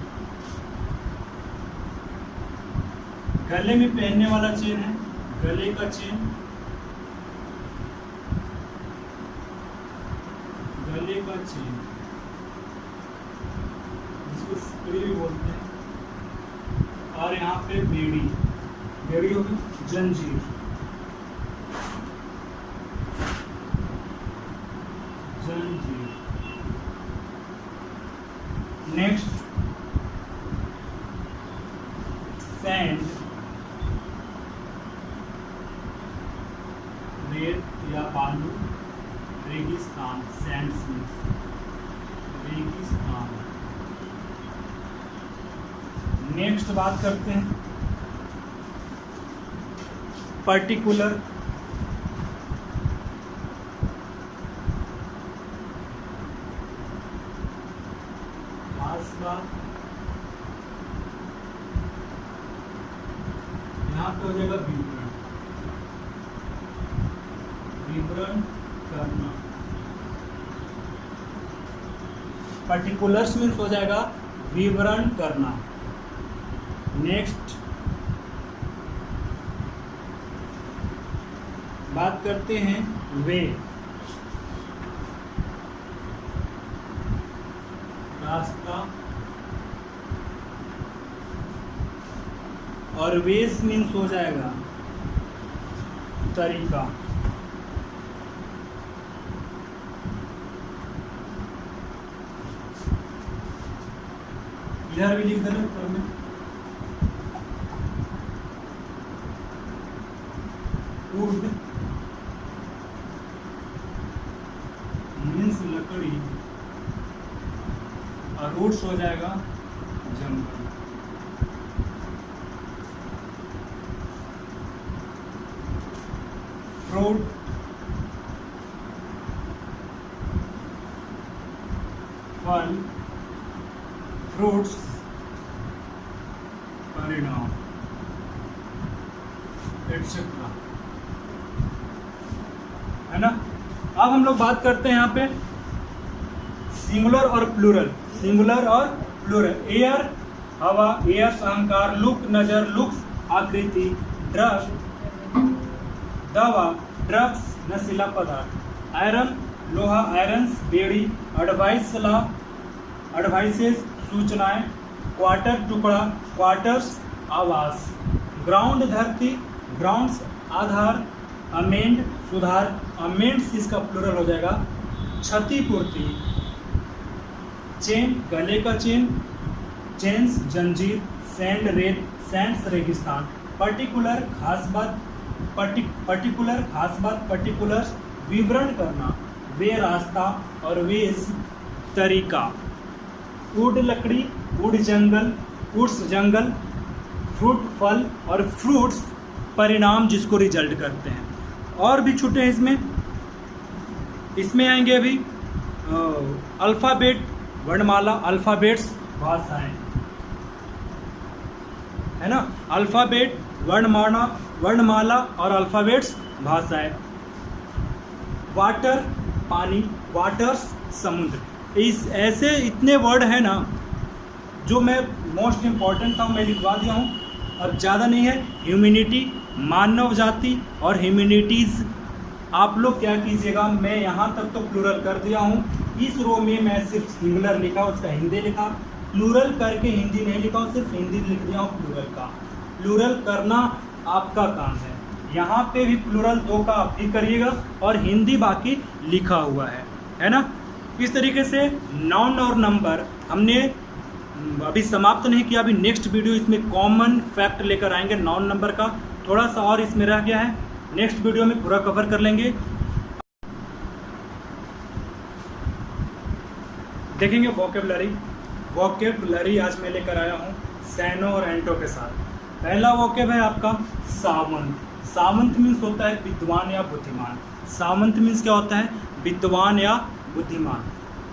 गले में पहनने वाला चेन है, गले का चेन, गले का चेन जिसको सिकड़ी भी बोलते हैं। और यहाँ पे बेड़ी, बेड़ी होगी जंजीर, जंजीर। नेक्स्ट सैंड, रेत या बालू, रेगिस्तान, सैंडस्मिथ, रेगिस्तान। नेक्स्ट बात करते हैं पर्टिकुलर, खास बात, यहाँ पे हो जाएगा विवरण, विवरण करना। पर्टिकुलर्स मीन्स हो जाएगा विवरण करना। नेक्स्ट बात करते हैं वे, रास्ता, और वेज मीन्स हो जाएगा तरीका। इधर भी लिख देना ऊपर में। वुड मीन्स लकड़ी, और रूट्स हो जाएगा जंगल। फ्रूट, फल, फ्रूट्स, परिणाम, एटसेट्रा, है ना। अब हम लोग बात करते हैं यहाँ पे सिंगुलर और प्लूरल, सिंगुलर और प्लूरल। एयर हवा, एयर्स अहंकार, लुक नजर, लुक्स आकृति, ड्रग दवा, ड्रग्स नशीला पदार्थ, आयरन लोहा, आयरन्स बेड़ी, एडवाइस सलाह, एडवाइसेस सूचनाएं, क्वार्टर टुकड़ा, क्वार्टर्स आवास, ग्राउंड धरती, ग्राउंड्स आधार, अमेंड सुधार, अमेंड्स इसका प्लूरल हो जाएगा क्षतिपूर्ति, चेन गले का चेन, चेन्स जंजीर, सैंड रेत, सैंड्स रेगिस्तान, पर्टिकुलर खास बात, पर्टिकुलर खास बात, पर्टिकुलर्स विवरण करना, वे रास्ता और वेज तरीका, वुड लकड़ी, वुड जंगल, वुड्स जंगल, फ्रूट फल, और फ्रूट्स परिणाम जिसको रिजल्ट करते हैं। और भी छूटे हैं इसमें, इसमें आएंगे अभी अल्फ़ाबेट, वर्णमाला, अल्फ़ाबेट्स, भाषाएं, है ना। अल्फ़ाबेट, वर्णमाला और अल्फ़ाबेट्स, भाषाएं। वाटर, पानी, वाटर्स, समुद्र। इस ऐसे इतने वर्ड हैं ना जो मैं मोस्ट इम्पॉर्टेंट था मैं लिखवा दिया हूँ, और ज़्यादा नहीं है। ह्यूमैनिटी, मानव जाति और ह्यूमैनिटीज़। आप लोग क्या कीजिएगा, मैं यहाँ तक तो प्लूरल कर दिया हूँ, इस रो में मैं सिर्फ सिंगुलर लिखा, उसका हिंदी लिखा, प्लूरल करके हिंदी नहीं लिखा, सिर्फ हिंदी लिख दिया हूँ प्लूरल का। प्लूरल करना आपका काम है, यहाँ पे भी प्लूरल 2 का आप ही करिएगा और हिंदी बाकी लिखा हुआ है ना। इस तरीके से नाउन और नंबर हमने अभी समाप्त नहीं किया। अभी नेक्स्ट वीडियो इसमें कॉमन फैक्ट लेकर आएंगे नाउन नंबर का, थोड़ा सा और इसमें रह गया है, नेक्स्ट वीडियो में पूरा कवर कर लेंगे। देखेंगे वोकेबलरी आज मैं लेकर आया हूँ सैनो और एंटो के साथ। पहला वोकेब है आपका सामंत। सामंत मीन्स होता है विद्वान या बुद्धिमान। सामंत मीन्स क्या होता है, विद्वान या बुद्धिमान।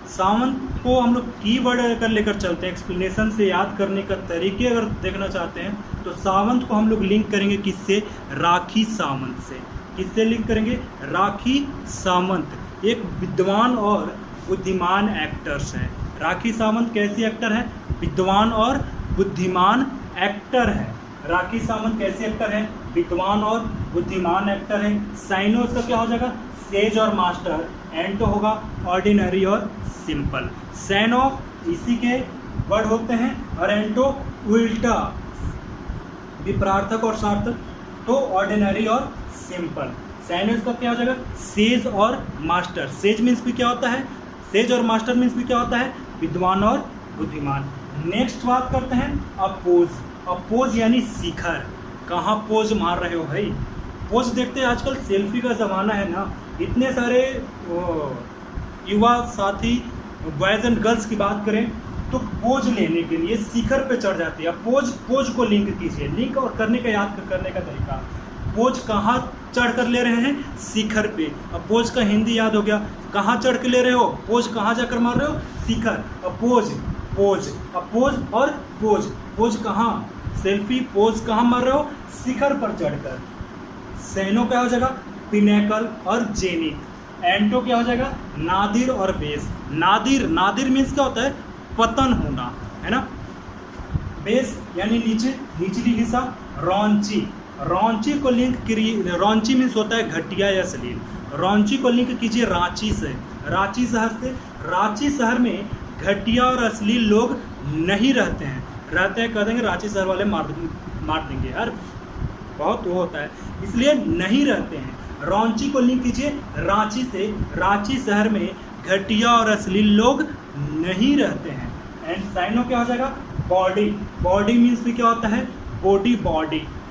सामंत को हम लोग कीवर्ड अगर लेकर चलते हैं, एक्सप्लेनेशन से याद करने का तरीके अगर देखना चाहते हैं तो सामंत को हम लोग लिंक करेंगे किससे, राखी सामंत से। किससे लिंक करेंगे, राखी सामंत एक विद्वान और बुद्धिमान एक्टर्स हैं। राखी सामंत कैसी एक्टर है, विद्वान और बुद्धिमान एक्टर है। राखी सामंत कैसे एक्टर है, विद्वान और बुद्धिमान एक्टर है। साइनो इसका क्या हो जाएगा, सेज और मास्टर। एंटो होगा ऑर्डिनरी और सिंपल। सैनो इसी के वर्ड होते हैं और एंटो उल्टा, विपरार्थक और सार्थक, तो ऑर्डिनरी और सिंपल। सैनो इसका क्या हो जाएगा, सेज और मास्टर। सेज मीन्स भी क्या होता है, सेज और मास्टर मीन्स भी क्या होता है, विद्वान और बुद्धिमान। नेक्स्ट बात करते हैं अपोज। अपोज यानी शिखर। कहाँ पोज मार रहे हो भाई, पोज देखते हैं आजकल सेल्फी का ज़माना है ना, इतने सारे युवा साथी बॉयज़ एंड गर्ल्स की बात करें तो पोज लेने के लिए शिखर पे चढ़ जाती है। पोज को लिंक कीजिए, लिंक और करने का याद करने का तरीका। पोज कहाँ चढ़ कर ले रहे हैं, शिखर पे। अब पोज का हिंदी याद हो गया, कहाँ चढ़ के ले रहे हो, पोज कहाँ जाकर मार रहे हो, शिखर। अपोज, पोज, अपोज और पोज। पोज कहाँ, सेल्फी पोज कहाँ मार रहे हो, शिखर पर चढ़कर। सैनो क्या हो जाएगा, पिनेकल और जेनिथ। एंटो क्या हो जाएगा, नादिर और बेस। नादिर मीन्स क्या होता है, पतन होना, है ना। बेस यानी नीचे, निचली हिस्सा। रौंची को लिंक करिए, रौंची मीन्स होता है घटिया या अश्लील। रौंची को लिंक कीजिए रांची से, रांची शहर से। रांची शहर में घटिया और अश्लील लोग नहीं रहते हैं, रहते हैं कह देंगे रांची शहर वाले मार देंगे यार, बहुत वो होता है, इसलिए नहीं रहते हैं। रौंची को लिंक कीजिए रांची से, रांची शहर में घटिया और अश्लील लोग नहीं रहते हैं। एंड साइनो क्या हो जाएगा, बॉडी मीन्स भी क्या होता है,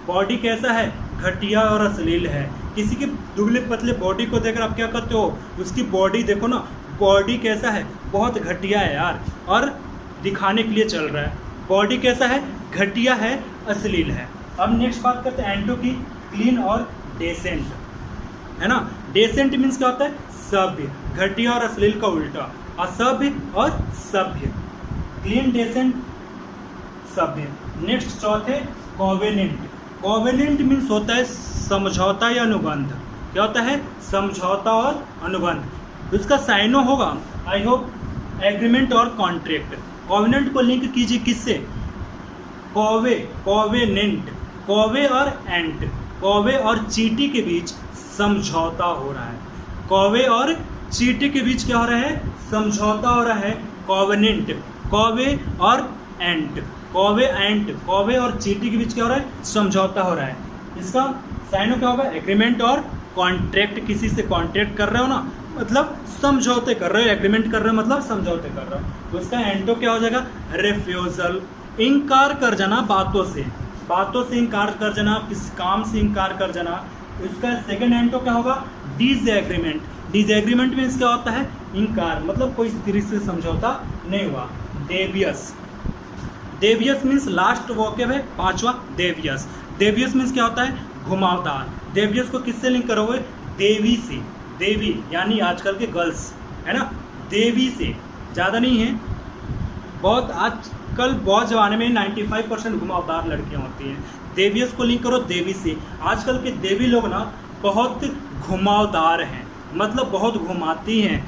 बॉडी कैसा है, घटिया और अश्लील है। किसी के दुबले पतले बॉडी को देखकर आप क्या करते हो, उसकी बॉडी देखो ना, बॉडी कैसा है, बहुत घटिया है यार, और दिखाने के लिए चल रहा है। बॉडी कैसा है, घटिया है, अश्लील है। अब नेक्स्ट बात करते हैं एंटो की, क्लीन और डेसेंट, है ना। डेसेंट मीन्स क्या होता है, सभ्य। घटिया और अश्लील का उल्टा, असभ्य और सभ्य। क्लीन, डेसेंट, सभ्य। नेक्स्ट चौथे कोवेनेंट मीन्स होता है समझौता या अनुबंध। क्या होता है, समझौता और अनुबंध। उसका साइनो होगा, आई होप, एग्रीमेंट और कॉन्ट्रैक्ट। कोवेनेंट को लिंक कीजिए किससे, कोवेनेंट, कोवे और एंट, कोवे और चीटी के बीच समझौता हो रहा है। कोवे और चीटी के बीच क्या हो रहा है, समझौता हो रहा है, कोवेनेंट। कोवे और एंट, कोवे और चीटी के बीच क्या हो रहा है, समझौता हो रहा है। इसका साइनो क्या होगा, एग्रीमेंट और कॉन्ट्रैक्ट। किसी से कॉन्ट्रैक्ट कर रहे हो ना, मतलब समझौते कर रहे हो, एग्रीमेंट कर रहे हो मतलब समझौते कर रहे हो। तो इसका एंटो क्या हो जाएगा, रिफ्यूजल, इनकार कर जाना बातों से इनकार कर जाना, किस काम से इनकार कर जाना। इसका सेकंड एंटो क्या होगा, डिसएग्रीमेंट मीन्स क्या होता है, इनकार, मतलब कोई तरीके से समझौता नहीं हुआ। डेवियस मीन्स लास्ट वोकेब है, पांचवा डेवियस मीन्स क्या होता है, घुमावदार। डेवियस को किससे लिंक करोगे, देवी से। देवी यानी आजकल के गर्ल्स है ना, देवी से ज़्यादा नहीं है, बहुत आजकल बहुत जमाने में 95% घुमावदार लड़कियां होती हैं। देवियस को लिंक करो देवी से। आजकल के देवी लोग ना बहुत घुमावदार हैं, मतलब बहुत घुमाती हैं,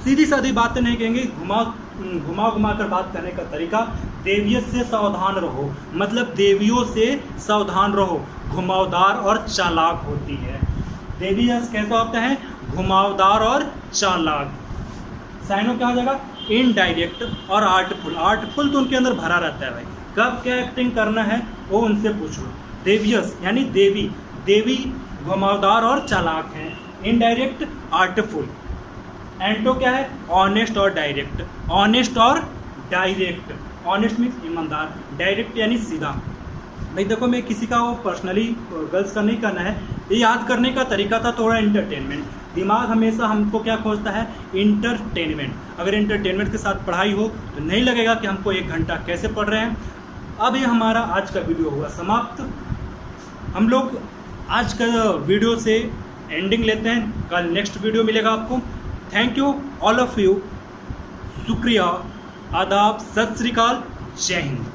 सीधी सादी बातें नहीं कहेंगे, घुमा कर बात करने का तरीका। देवियस से सावधान रहो, मतलब देवियों से सावधान रहो, घुमावदार और चालाक होती है। देवियस कैसा होता है? घुमावदार और चालाक। साइनो क्या हो जाएगा? इनडायरेक्ट और आर्टफुल। आर्टफुल तो उनके अंदर भरा रहता है भाई, कब क्या एक्टिंग करना है वो उनसे पूछ लो। देवियस यानी देवी, देवी घुमावदार और चालाक हैं। Indirect artful. एंटो क्या है? ऑनेस्ट और डायरेक्ट। ऑनेस्ट और डायरेक्ट। ऑनेस्ट मीन्स ईमानदार, डायरेक्ट यानी सीधा। भाई देखो, मैं किसी का वो पर्सनली गर्ल्स का नहीं करना है, ये याद करने का तरीका था थोड़ा इंटरटेनमेंट। दिमाग हमेशा हमको क्या खोजता है? इंटरटेनमेंट। अगर इंटरटेनमेंट के साथ पढ़ाई हो तो नहीं लगेगा कि हमको 1 घंटा कैसे पढ़ रहे हैं। अब ये हमारा आज का वीडियो हुआ समाप्त। हम लोग आज का वीडियो से एंडिंग लेते हैं, कल नेक्स्ट वीडियो मिलेगा आपको। Thank you all of you, शुक्रिया, आदाब, सत श्री अकाल, जय हिंद।